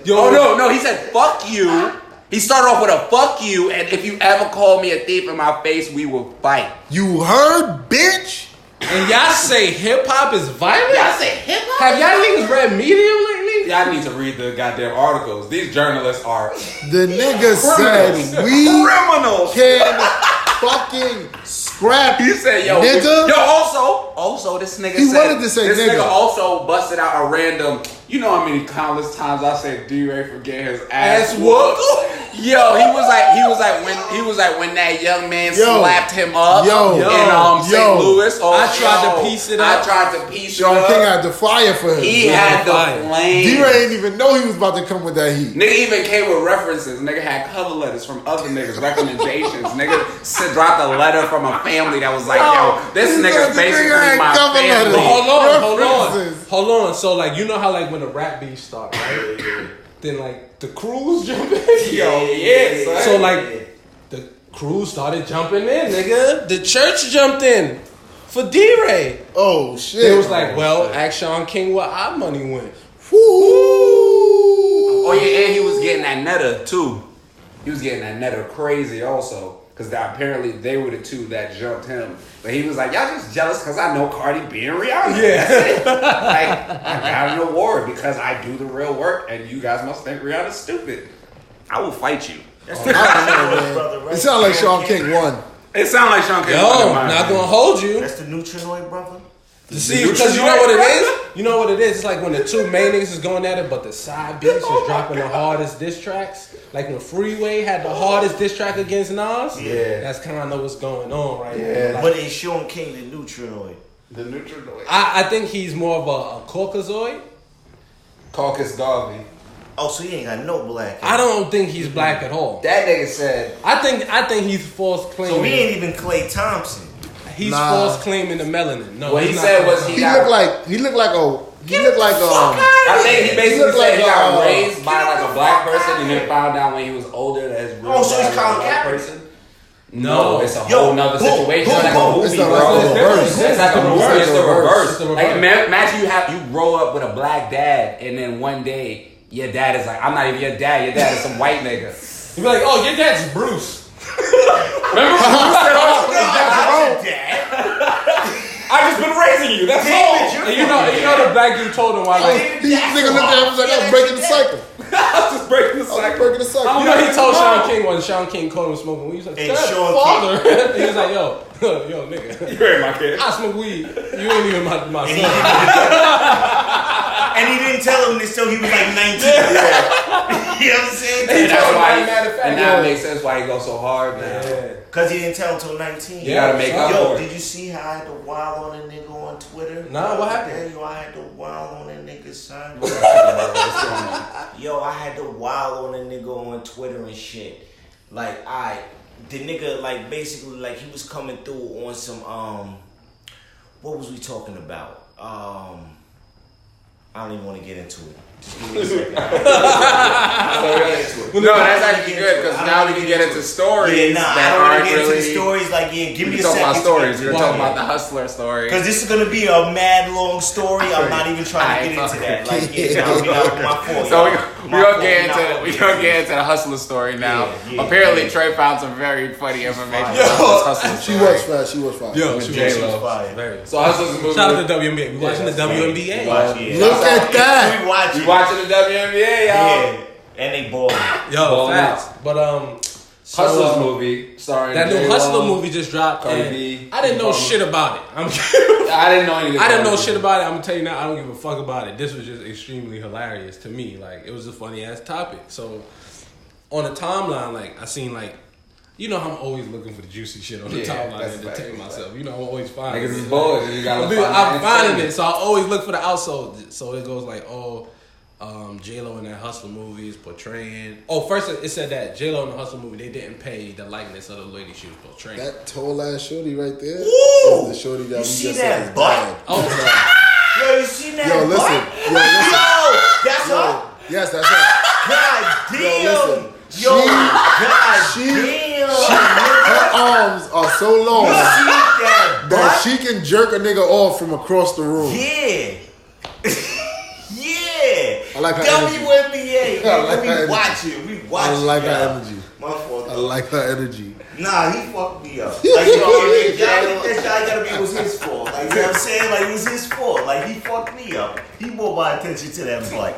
Speaker 4: Yo, no, he said, fuck you. He started off with a fuck you, and if you ever call me a thief in my face, we will fight.
Speaker 2: You heard, bitch?
Speaker 1: And y'all say hip-hop is violent?
Speaker 4: Y'all say hip-hop?
Speaker 1: Have y'all niggas read Medium lately?
Speaker 4: Y'all need to read the goddamn articles. These journalists are
Speaker 2: The nigga said we
Speaker 4: criminals.
Speaker 2: can fucking scrap.
Speaker 4: He said, yo,
Speaker 2: nigga.
Speaker 4: Also, this nigga
Speaker 2: He wanted to say
Speaker 4: this
Speaker 2: nigga.
Speaker 4: nigga also busted out a random, you know how many countless times I said D-Ray for getting his ass whooped? Yo, he was like when that young man slapped him up in St. Louis.
Speaker 1: I tried to piece it up.
Speaker 2: Shaun King had the fire for him.
Speaker 4: He had the flame.
Speaker 2: D-Ray didn't even know he was about to come with that heat.
Speaker 4: Nigga even came with references. Nigga had cover letters from other niggas, recommendations. Nigga dropped a letter from a family that was like, yo, this nigga's basically my family.
Speaker 1: Hold on. So like, you know how like when the rap beef start, right? Then like the crews jump in. So like the crew started jumping in, nigga. The church jumped in for D-Ray.
Speaker 2: Oh shit.
Speaker 1: It was like, ask Shaun King where our money went.
Speaker 4: Oh yeah, and he was getting that netta too. He was getting that netta crazy also. Because apparently they were the two that jumped him. But he was like, y'all just jealous because I know Cardi B and Rihanna. Yeah. Like, I got an award because I do the real work and you guys must think Rihanna's stupid. I will fight you.
Speaker 2: It sounds like Shaun King won.
Speaker 4: It sounds like Shaun King
Speaker 1: won. Yo, not going to hold you.
Speaker 3: That's the Neutrinoid brother?
Speaker 1: See, because you know what it is? You know what it is? It's like when the two main niggas is going at it, but the side beats is dropping the hardest diss tracks. Like when Freeway had the hardest diss track against Nas. Yeah. That's kind of what's going on right now. Like,
Speaker 3: but is Shaun King the Neutrinoid?
Speaker 4: The Neutrinoid.
Speaker 1: I think he's more of a Caucasoid.
Speaker 4: Caucus Garvey.
Speaker 3: Oh, so he ain't got no black hair.
Speaker 1: I don't think he's black at all.
Speaker 4: That nigga said.
Speaker 1: I think he's false claiming.
Speaker 3: So he ain't even Klay Thompson.
Speaker 1: He's false claiming the melanin. No,
Speaker 4: what he said was
Speaker 2: he looked like He looked like
Speaker 4: I think he basically
Speaker 2: looked
Speaker 4: said he
Speaker 2: like,
Speaker 4: got raised by like a black person and then found out when he was older that his real
Speaker 3: so
Speaker 4: dad was
Speaker 3: it's
Speaker 4: a
Speaker 3: Colin
Speaker 4: black
Speaker 3: Kaepernick.
Speaker 4: person. No, it's a whole nother
Speaker 3: boom,
Speaker 4: situation.
Speaker 3: boom,
Speaker 4: It's like
Speaker 3: boom.
Speaker 4: a movie,
Speaker 2: It's the
Speaker 4: bro.
Speaker 2: reverse.
Speaker 4: It's like a movie. It's the reverse.
Speaker 1: It's the
Speaker 4: Like
Speaker 1: reverse.
Speaker 4: imagine you grow up with a black dad and then one day your dad is like, I'm not even your dad. Your dad is some white nigga.
Speaker 1: You be like, oh, your dad's Bruce.
Speaker 4: Remember when Bruce said, I just been raising you. That's all.
Speaker 1: And you know the black dude told him why. Like,
Speaker 2: he nigga looked at him and was like, I'm breaking the cycle.
Speaker 4: I'm just breaking the
Speaker 2: I'm
Speaker 4: cycle.
Speaker 2: breaking the cycle.
Speaker 1: you know he told Shaun King when Shaun King called him smoking weed. He was like,
Speaker 3: Hey,
Speaker 1: "That's
Speaker 3: Shaun
Speaker 1: father." He was like, yo, nigga.
Speaker 4: You heard my kid.
Speaker 1: I smoke weed. You ain't even my son.
Speaker 3: And he didn't tell him this till he was like 19. You know what I'm saying?
Speaker 1: He
Speaker 4: That's
Speaker 1: told him,
Speaker 4: why.
Speaker 1: "Ain't mad at
Speaker 4: And
Speaker 1: fat
Speaker 4: now
Speaker 1: boy."
Speaker 4: it makes sense why he goes so hard now.
Speaker 3: Because he didn't tell him till 19.
Speaker 4: You gotta make up
Speaker 3: Yo,
Speaker 4: for it.
Speaker 3: did you see how I had to wild on a nigga on Twitter?
Speaker 1: Nah, what happened?
Speaker 3: Yo, I had to wild on a nigga, son. Yo, I had to wild on a nigga on Twitter and shit. Like, the nigga, like, basically, like, he was coming through on some, what was we talking about? I don't even want to get into it. Just give me a second.
Speaker 4: No, that's actually good because now we can get into stories
Speaker 3: Yeah, nah, I
Speaker 4: that
Speaker 3: don't want
Speaker 4: aren't
Speaker 3: to get into the
Speaker 4: really.
Speaker 3: stories. Like, yeah, give me
Speaker 4: We
Speaker 3: a
Speaker 4: talk
Speaker 3: second.
Speaker 4: about stories. We're
Speaker 3: Why?
Speaker 4: talking about the hustler story.
Speaker 3: Because this is going to be a mad long story. I'm not even trying to get into that. Like, yeah, my fault.
Speaker 4: So
Speaker 3: y'all.
Speaker 4: we're gonna get into the hustler story now.
Speaker 3: Yeah,
Speaker 4: Apparently,
Speaker 3: yeah.
Speaker 4: Trey found some very funny information
Speaker 3: Yo,
Speaker 4: about this hustler
Speaker 2: She
Speaker 4: story.
Speaker 2: was fast. She was fast.
Speaker 1: Yo,
Speaker 4: With
Speaker 1: she
Speaker 4: J-Lo.
Speaker 1: was very.
Speaker 4: So hustler's a movie.
Speaker 1: Shout out to WNBA. We watching the WNBA.
Speaker 2: Look at that.
Speaker 3: We watching.
Speaker 4: You watching the WNBA, y'all?
Speaker 3: Yeah. And they balling.
Speaker 1: Yo,
Speaker 4: Balling
Speaker 1: facts.
Speaker 4: out.
Speaker 1: But
Speaker 4: Hustler's movie starring
Speaker 1: that new
Speaker 4: J-Lo,
Speaker 1: Hustler movie just dropped,
Speaker 4: Cardi
Speaker 1: and
Speaker 4: B,
Speaker 1: I didn't know
Speaker 4: Obama.
Speaker 1: shit about it.
Speaker 4: I didn't know anything.
Speaker 1: I didn't know
Speaker 4: about it.
Speaker 1: shit about it. I'm gonna tell you now, I don't give a fuck about it. This was just extremely hilarious to me. Like, it was a funny ass topic. So on the timeline, like, I seen like, you know, I'm always looking for the juicy shit on the
Speaker 4: Yeah,
Speaker 1: timeline
Speaker 4: that's
Speaker 1: and
Speaker 4: a fact,
Speaker 1: entertain
Speaker 4: that's a
Speaker 1: myself. You know, I'm always finding
Speaker 4: Niggas is
Speaker 1: it.
Speaker 4: bored. You gotta
Speaker 1: I'm finding it,
Speaker 4: it.
Speaker 1: so I always look for the outside. So it goes like, J-Lo in that Hustler movie is portraying. Oh, first it said that J-Lo in the Hustler movie, they didn't pay the likeness of the lady she was portraying.
Speaker 2: That tall ass shorty right there.
Speaker 3: Ooh!
Speaker 2: Is the shorty that
Speaker 3: You
Speaker 2: we
Speaker 3: see
Speaker 2: just
Speaker 3: that
Speaker 2: said.
Speaker 3: butt?
Speaker 1: Oh,
Speaker 3: Yo, you seen that?
Speaker 2: Yo, listen.
Speaker 3: butt?
Speaker 2: Yo, listen.
Speaker 3: Yo, that's
Speaker 2: Yo,
Speaker 3: her?
Speaker 2: yes, that's her.
Speaker 3: God damn.
Speaker 2: listen.
Speaker 3: Yo, God
Speaker 2: she-
Speaker 3: damn.
Speaker 2: Her arms are so long
Speaker 3: You see that
Speaker 2: that
Speaker 3: butt?
Speaker 2: she can jerk a nigga off from across the room.
Speaker 3: Yeah. Yeah.
Speaker 2: I like her energy.
Speaker 3: WNBA.
Speaker 2: I like her
Speaker 3: We
Speaker 2: energy.
Speaker 3: watch it. We watch
Speaker 2: I
Speaker 3: it.
Speaker 2: like her
Speaker 3: y'all.
Speaker 2: energy.
Speaker 3: My fault.
Speaker 2: I like her energy.
Speaker 3: Nah, he fucked me up. Like, you know, that guy gotta be, it was his fault. Like, you know what I'm saying? Like, it was his fault. Like, he fucked me up. He brought my attention to that butt.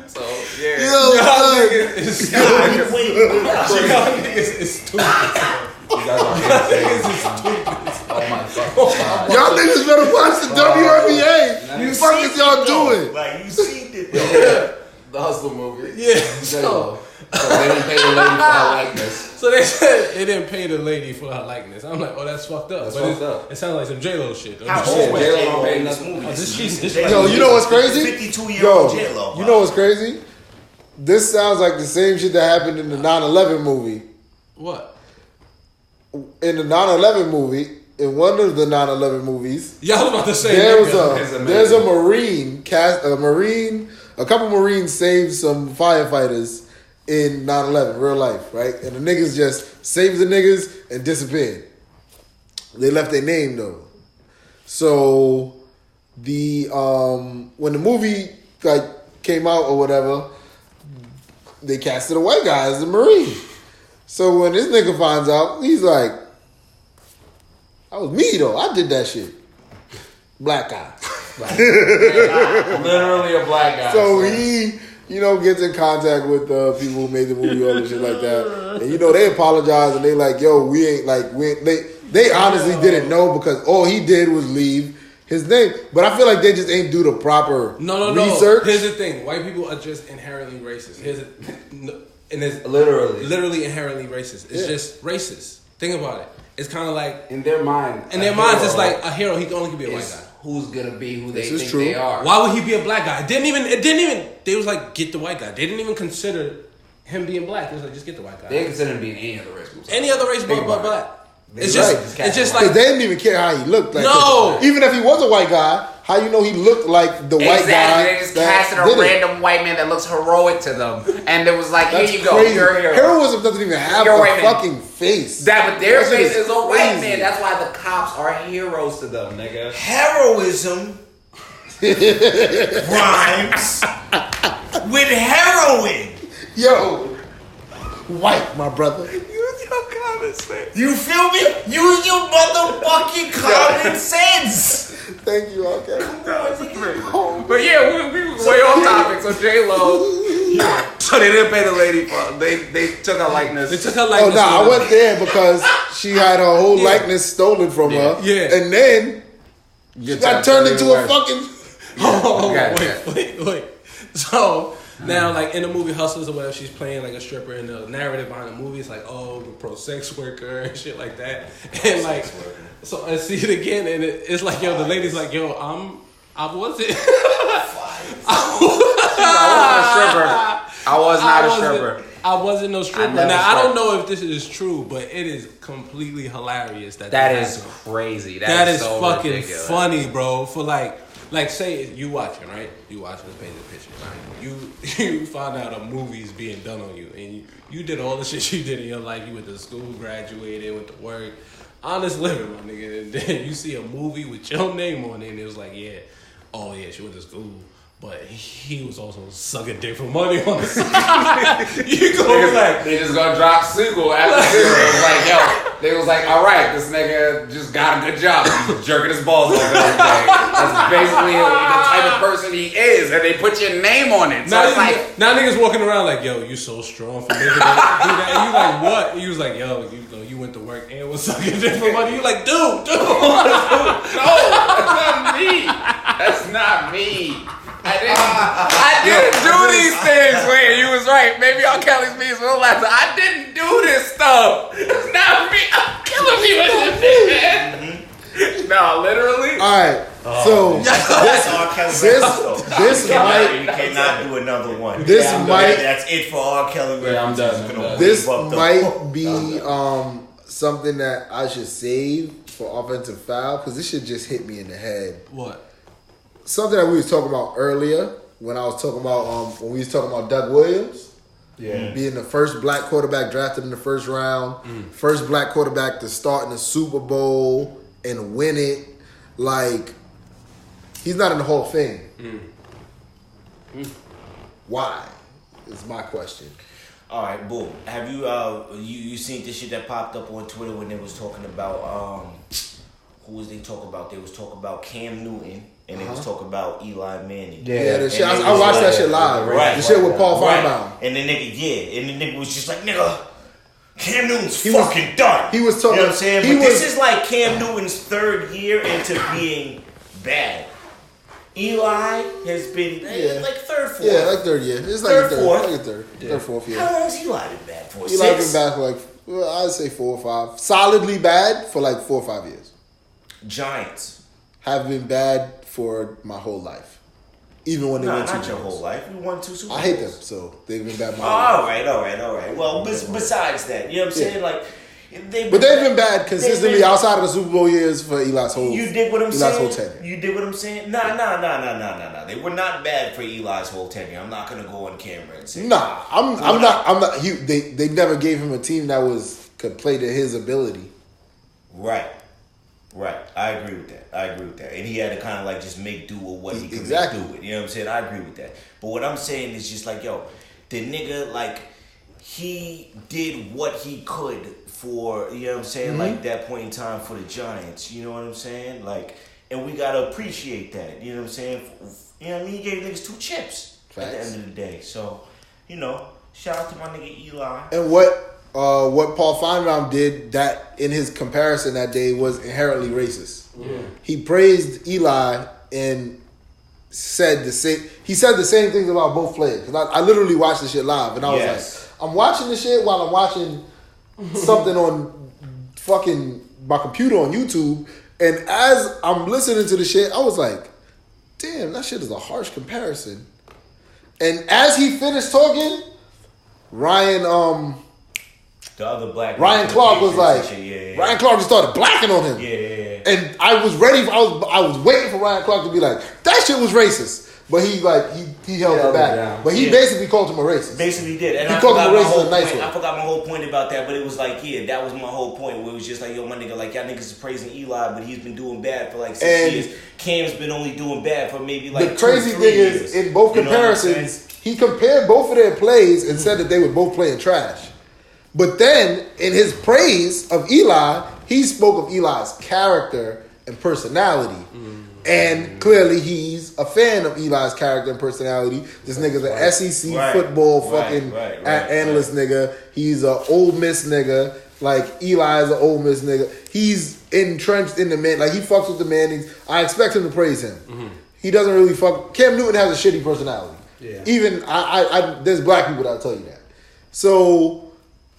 Speaker 4: So yeah.
Speaker 2: Yo,
Speaker 1: niggas is
Speaker 3: God,
Speaker 1: stupid.
Speaker 3: wait.
Speaker 1: Y'all niggas is stupid.
Speaker 4: You guys are insane. Oh my fucking god.
Speaker 2: y'all niggas better watch the WNBA. You fuck is y'all doing?
Speaker 3: Like, you seen it though.
Speaker 4: The Hustler movie.
Speaker 1: Yeah.
Speaker 4: J-Lo. So they didn't pay the lady for her likeness.
Speaker 1: So they said they didn't pay the lady for her likeness. I'm like, oh, that's fucked up.
Speaker 4: That's
Speaker 1: But
Speaker 4: fucked up.
Speaker 1: It sounds like some J-Lo shit.
Speaker 3: How
Speaker 1: Shit.
Speaker 3: old was
Speaker 4: J-Lo
Speaker 3: J-Lo
Speaker 4: don't pay
Speaker 3: in this
Speaker 4: nothing.
Speaker 3: movie?
Speaker 1: Oh, this
Speaker 2: Yo, you know what's crazy?
Speaker 3: 52-year-old J-Lo.
Speaker 2: You know what's crazy? This sounds like the same shit that happened in the 9/11 movie.
Speaker 1: What?
Speaker 2: In the 9/11 movie, in one of the 9/11 movies,
Speaker 1: Y'all about to say
Speaker 2: there's
Speaker 1: nigga.
Speaker 2: a Marine, a couple Marines saved some firefighters in 9/11, real life, right? And the niggas just saved the niggas and disappeared. They left their name though. So the when the movie like came out or whatever, they casted a white guy as the Marine. So when this nigga finds out, he's like, "That was me though. I did that shit." Black guy.
Speaker 4: Literally a black guy.
Speaker 2: So he, gets in contact with the people who made the movie, all this shit like that. And they apologize and they like, yo, they honestly didn't know because all he did was leave his name. But I feel like they just ain't do the proper research.
Speaker 1: Here's the thing: white people are just inherently racist. And it's
Speaker 4: literally
Speaker 1: inherently racist. It's just racist. Think about it. It's kind of like
Speaker 4: in their mind.
Speaker 1: in their minds, it's like a hero. He only can be a white guy.
Speaker 4: Who's gonna be who they
Speaker 2: This is
Speaker 4: think
Speaker 2: true.
Speaker 4: they are?
Speaker 1: Why would he be a black guy? It didn't even. They was like, get the white guy. They didn't even consider him being black. They was like, just get the white guy.
Speaker 4: They consider him being any other race.
Speaker 1: Any other race but black. It's just
Speaker 2: Right.
Speaker 1: it's just
Speaker 2: Because
Speaker 1: like
Speaker 2: they didn't even care how he looked. Like,
Speaker 1: No.
Speaker 2: even if he was a white guy, How you know he looked like the white guy?
Speaker 4: They just casted a random white man that looks heroic to them, and it was like,
Speaker 2: That's
Speaker 4: here you go,
Speaker 2: crazy.
Speaker 4: you're a hero.
Speaker 2: Heroism doesn't even have
Speaker 4: You're
Speaker 2: a
Speaker 4: white man.
Speaker 2: fucking face.
Speaker 4: That, but their
Speaker 2: That shit
Speaker 4: face
Speaker 2: is
Speaker 4: is a white
Speaker 2: crazy.
Speaker 4: man. That's why the cops are heroes to them, nigga.
Speaker 3: Heroism rhymes with heroin.
Speaker 2: Yo, white, my brother.
Speaker 3: You feel me? Use your motherfucking common sense.
Speaker 2: Thank you, okay.
Speaker 4: But yeah, we was way off topic. So J-Lo, so they didn't pay the lady for they took her likeness.
Speaker 1: They took her likeness.
Speaker 2: I went there because she had her whole likeness stolen from her.
Speaker 1: Yeah.
Speaker 2: And then she got turned into a fucking...
Speaker 1: Wait. So now, like in the movie Hustlers or whatever, she's playing like a stripper, and the narrative behind the movie is like, oh, the pro sex worker and shit like that. And like, so I see it again, and it's like, yo, the lady's like, yo, I wasn't.
Speaker 4: I was not a stripper.
Speaker 1: I wasn't no stripper. Now I don't know if this is true, but it is completely hilarious that
Speaker 4: is crazy.
Speaker 1: That is
Speaker 4: so
Speaker 1: fucking
Speaker 4: ridiculous.
Speaker 1: funny, bro. For like say you watching, right? You watching the painted picture, right? You find out a movie's being done on you, and you did all the shit you did in your life. You went to school, graduated, went to work, honest living, my nigga. And then you see a movie with your name on it, and it was like, yeah, oh yeah, she went to school. But he was also sucking dick for money on the side. You go like
Speaker 4: they just gonna drop sequel after sequel. It was like, yo, they was like, all right, this nigga just got a good job. He's jerking his balls off every day. That's basically the type of person he is, and they put your name on it. So
Speaker 1: now,
Speaker 4: it's like,
Speaker 1: now niggas walking around like, yo, you so strong for making that, do that. And you like, what? And you was like, yo, you went to work and was sucking dick for money. You like, dude.
Speaker 4: no, that's not me. That's not me. I didn't do these things. Wait, you was right. Maybe R. Kelly's me is real life. I didn't do this stuff. It's not me. I'm killing me with this shit, man. No, literally.
Speaker 2: All right. So this might...
Speaker 3: You cannot do another one.
Speaker 2: That's
Speaker 3: it for R. Kelly.
Speaker 4: Yeah, I'm done.
Speaker 2: This might be something that I should save for offensive foul because this shit just hit me in the head.
Speaker 1: What?
Speaker 2: Something that we was talking about earlier when I was talking about when we was talking about Doug Williams, being the first black quarterback drafted in the first round, first black quarterback to start in the Super Bowl and win it. Like, he's not in the Hall of Fame. Why? Is my question.
Speaker 3: All right, boom. Have you you seen this shit that popped up on Twitter when they was talking about who was they talking about? They was talking about Cam Newton. And they was talking about Eli Manning.
Speaker 2: Yeah, the shit. I watched that shit live. Right, the shit with Paul Feinbaum.
Speaker 3: And the nigga was just like, nigga, Cam Newton's fucking done.
Speaker 2: He was talking.
Speaker 3: You know what I'm saying? But this is like Cam Newton's third year into being bad. Eli has been like third, fourth.
Speaker 2: Yeah, like third year. It's like
Speaker 3: third, fourth.
Speaker 2: Like third, fourth year.
Speaker 3: How long has Eli been bad for?
Speaker 2: Eli been bad for like, I'd say 4 or 5. Solidly bad for like 4 or 5 years.
Speaker 3: Giants
Speaker 2: have been bad for my whole life. Even when they went 2
Speaker 3: not your whole life. We won 2 Super Bowls.
Speaker 2: I hate them, so they've been bad my whole life.
Speaker 3: All right. Well, besides that, you know what I'm saying? Like, they've
Speaker 2: been bad consistently outside of the Super Bowl years for Eli's whole.
Speaker 3: You dig what I'm
Speaker 2: Eli's
Speaker 3: saying?
Speaker 2: whole tenure.
Speaker 3: You dig what I'm saying? Nah. They were not bad for Eli's whole tenure. I'm not gonna go on camera and say.
Speaker 2: Nah, I'm not. They never gave him a team that could play to his ability.
Speaker 3: Right. I agree with that. And he had to kind of like just make do with what he could make do with. You know what I'm saying? I agree with that. But what I'm saying is just like, yo, the nigga, like, he did what he could for, you know what I'm saying, like that point in time for the Giants. You know what I'm saying? Like, and we gotta appreciate that. You know what I'm saying? You know what I mean? He gave niggas 2 chips at the end of the day. So, you know, shout out to my nigga Eli.
Speaker 2: And what Paul Feinbaum did that in his comparison that day was inherently racist. He praised Eli and said the same things about both players. I literally watched the shit live and I was like, I'm watching the shit while I'm watching something on fucking my computer on YouTube, and as I'm listening to the shit, I was like, damn, that shit is a harsh comparison. And as he finished talking,
Speaker 3: the other black
Speaker 2: Ryan Clark was like,
Speaker 3: yeah.
Speaker 2: Ryan Clark just started blacking on him.
Speaker 3: Yeah.
Speaker 2: And I was ready. I was waiting for Ryan Clark to be like, that shit was racist. But he held it back. But he basically called him a racist.
Speaker 3: Basically did. And
Speaker 2: he called him a racist in a nice way.
Speaker 3: I forgot my whole point about that, but it was like, that was my whole point. Where it was just like, yo, my nigga, like, y'all niggas is praising Eli, but he's been doing bad for like 6 years. Cam's been only doing bad for maybe like 2 or 3 years. The crazy thing is, in both comparisons, he compared both of their plays and said that they were both playing trash. But then, in his praise of Eli, he spoke of Eli's character and personality. And clearly he's a fan of Eli's character and personality. This nigga's an SEC football fucking analyst nigga. He's a Ole Miss nigga. Like, Eli is an Ole Miss nigga. He's entrenched in the man. Like, he fucks with the Mannings. I expect him to praise him. He doesn't really fuck. Cam Newton has a shitty personality. Yeah. Even, there's black people that'll tell you that. So,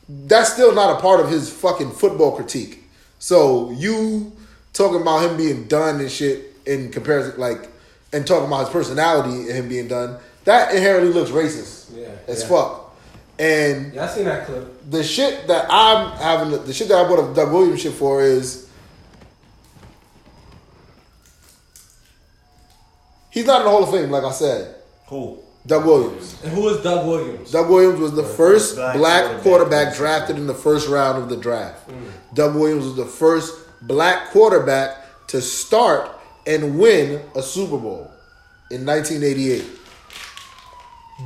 Speaker 3: that's still not a part of his fucking football critique. So, you talking about him being done and shit in comparison, like, and talking about his personality and him being done, that inherently looks racist as fuck. And
Speaker 1: I seen that clip.
Speaker 2: The shit that I brought up Doug Williams shit for is he's not in the Hall of Fame, like I said.
Speaker 3: Who?
Speaker 2: Doug Williams.
Speaker 1: And who is Doug Williams?
Speaker 2: Doug Williams was the first black quarterback drafted in the first round of the draft. Doug Williams was the first black quarterback to start and win a Super Bowl in 1988.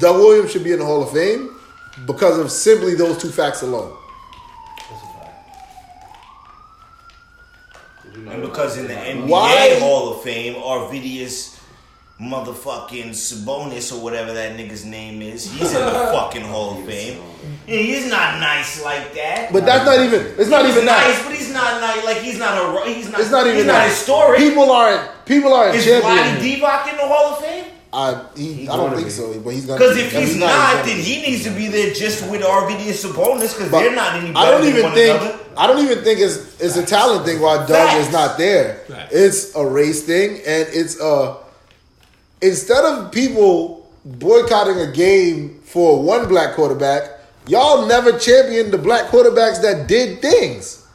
Speaker 2: Doug Williams should be in the Hall of Fame because of simply those two facts alone.
Speaker 3: And because in the NBA Hall of Fame, Arvidius motherfucking Sabonis or whatever that nigga's name is, he's in the fucking Hall of Fame. And he's not nice like that.
Speaker 2: But that's not even. It's not even nice.
Speaker 3: But he's not nice. Like he's not a. He's not.
Speaker 2: It's not even.
Speaker 3: He's not historic.
Speaker 2: People aren't
Speaker 3: Is Vlade Divac in the Hall of Fame?
Speaker 2: I don't think so. But he's gonna.
Speaker 3: Because if he's not, then he needs to be there just with Arvidius Sabonis because they're not any better than one another.
Speaker 2: I don't even think it's a talent thing why Doug is not there. It's a race thing, and it's a. Instead of people boycotting a game for one black quarterback, y'all never championed the black quarterbacks that did things.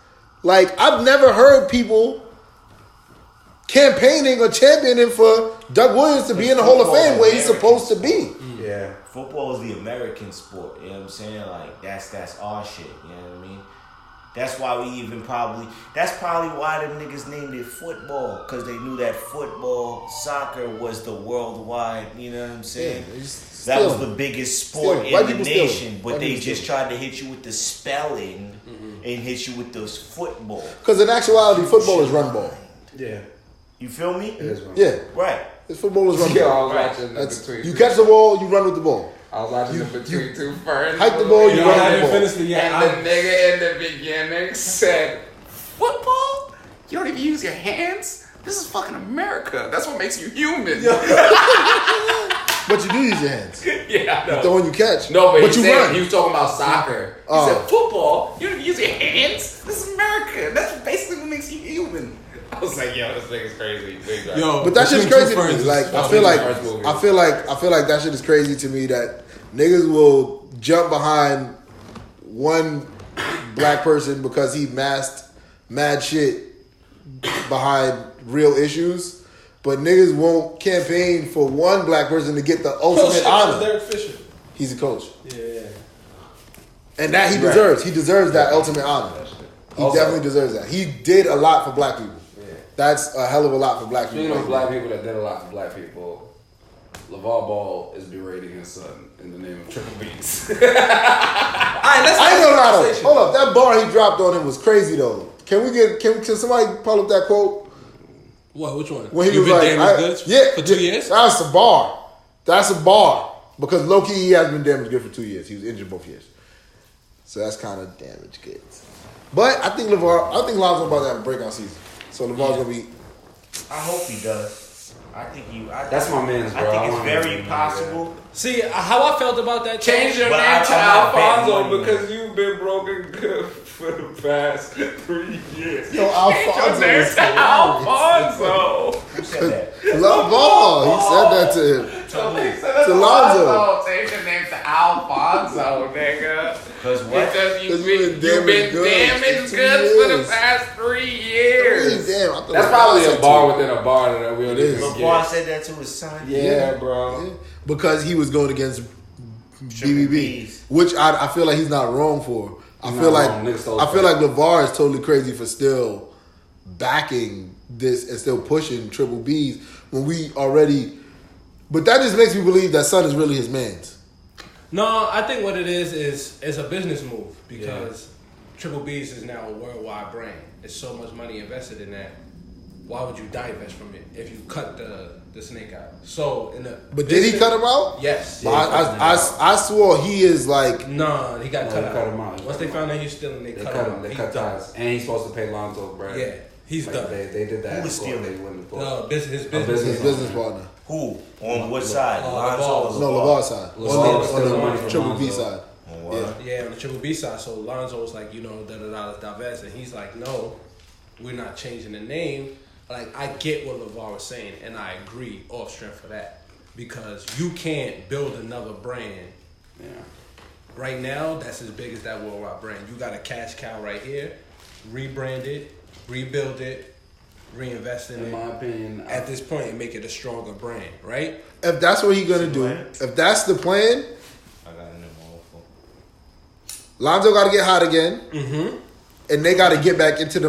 Speaker 2: Like, I've never heard people campaigning or championing for Doug Williams to be in the Hall of Fame where he's supposed to be.
Speaker 3: Yeah. Football is the American sport. You know what I'm saying? Like, that's our shit. You know what I mean? That's why that's probably why them niggas named it football, because they knew that soccer was the worldwide, you know what I'm saying? Yeah, that was the biggest sport in the nation, but they just tried to hit you with the spelling and hit you with those football.
Speaker 2: Because in actuality, football is run ball.
Speaker 1: Yeah.
Speaker 3: You feel me?
Speaker 1: It is run
Speaker 2: ball. Yeah.
Speaker 3: Right.
Speaker 2: Football is run ball.
Speaker 4: I was watching between
Speaker 2: you catch the ball, you run with the ball.
Speaker 4: I was watching between two ferns.
Speaker 2: Hike the ball, you run with the ball.
Speaker 4: And the nigga in the beginning said, "Football? You don't even use your hands? This is fucking America. That's what makes you human."
Speaker 2: But you do use your hands.
Speaker 4: Yeah, I know.
Speaker 2: You throw when you catch.
Speaker 4: No, but
Speaker 2: you run.
Speaker 4: He was talking about soccer. He said, "Football? You don't even use your hands? This is America. That's basically what makes you human." I was like, "Yo, this nigga's crazy."
Speaker 2: Yo, but that shit's crazy to me. Like, I feel like that shit is crazy to me that niggas will jump behind one black person because he masked mad shit behind real issues, but niggas won't campaign for one black person to get the ultimate honor.
Speaker 1: Derek Fisher.
Speaker 2: He's a coach.
Speaker 1: Yeah.
Speaker 2: And that he deserves. He deserves that ultimate honor. He definitely deserves that. He did a lot for black people. That's a hell of a lot for black people.
Speaker 4: Speaking of black people that did a lot for black people, LeVar Ball is berating his son in the name of Triple B's.
Speaker 1: All right, let's
Speaker 2: I ain't gonna lie though. Hold up, that bar he dropped on him was crazy though. Can somebody pull up that quote?
Speaker 1: What? Which one?
Speaker 2: When he was like,
Speaker 1: for 2 years?
Speaker 2: That's a bar. That's a bar. Because low-key, he has been damaged good for 2 years. He was injured both years. So that's kind of damaged goods. But I think Lonzo's about to have a breakout season. So LeVar's gonna be.
Speaker 3: I hope he does.
Speaker 4: That's my man's, bro.
Speaker 3: I think it's very possible.
Speaker 1: See, how I felt about that.
Speaker 4: Change your name to Alfonso because you've been broken good for the past 3 years.
Speaker 2: Yo, Alfonso.
Speaker 4: Change your name to Alfonso.
Speaker 3: Who said that?
Speaker 2: LeVar. He said that to him. To Lonzo.
Speaker 4: Change your name to Alfonso, nigga.
Speaker 3: Because what?
Speaker 4: Because you've been damaged goods for the past 3 years.
Speaker 2: Damn, I
Speaker 1: That's probably a bar within a bar that we don't even
Speaker 3: LeVar said that to his son.
Speaker 1: Yeah, bro.
Speaker 2: Yeah. Because he was going against BBB, which I feel like he's not wrong for. I feel like LeVar is totally crazy for still backing this and still pushing Triple B's when we already. But that just makes me believe that son is really his man's.
Speaker 1: No, I think what it is it's a business move because Triple B's is now a worldwide brand. There's so much money invested in that. Why would you divest from it if you cut the snake out? So
Speaker 2: but did he cut him out?
Speaker 1: Yes.
Speaker 2: Yeah, I swore he is like
Speaker 1: no, he got cut
Speaker 4: him out.
Speaker 1: Once they found out he was stealing, they cut him.
Speaker 4: They cut ties, and he's supposed to pay Lonzo, bro.
Speaker 1: Yeah, he's done.
Speaker 4: They did that.
Speaker 3: Who was stealing?
Speaker 1: No, his
Speaker 2: his business partner.
Speaker 3: Who? On what side? Lonzo?
Speaker 2: No, LeVar's side. On the Triple B side.
Speaker 1: Yeah, on the Triple B side. So Lonzo was like, let's divest, and he's like, no, we're not changing the name. Like, I get what LeVar was saying, and I agree off strength for that. Because you can't build another brand. Yeah. Right now, that's as big as that worldwide brand. You got a cash cow right here. Rebrand it, rebuild it, reinvest in it.
Speaker 4: In my opinion,
Speaker 1: at this point, and make it a stronger brand, right?
Speaker 2: If that's what he's gonna do, if that's the plan,
Speaker 3: I got in
Speaker 2: Lonzo got to get hot again,
Speaker 1: Mm-hmm.
Speaker 2: and they got to get back into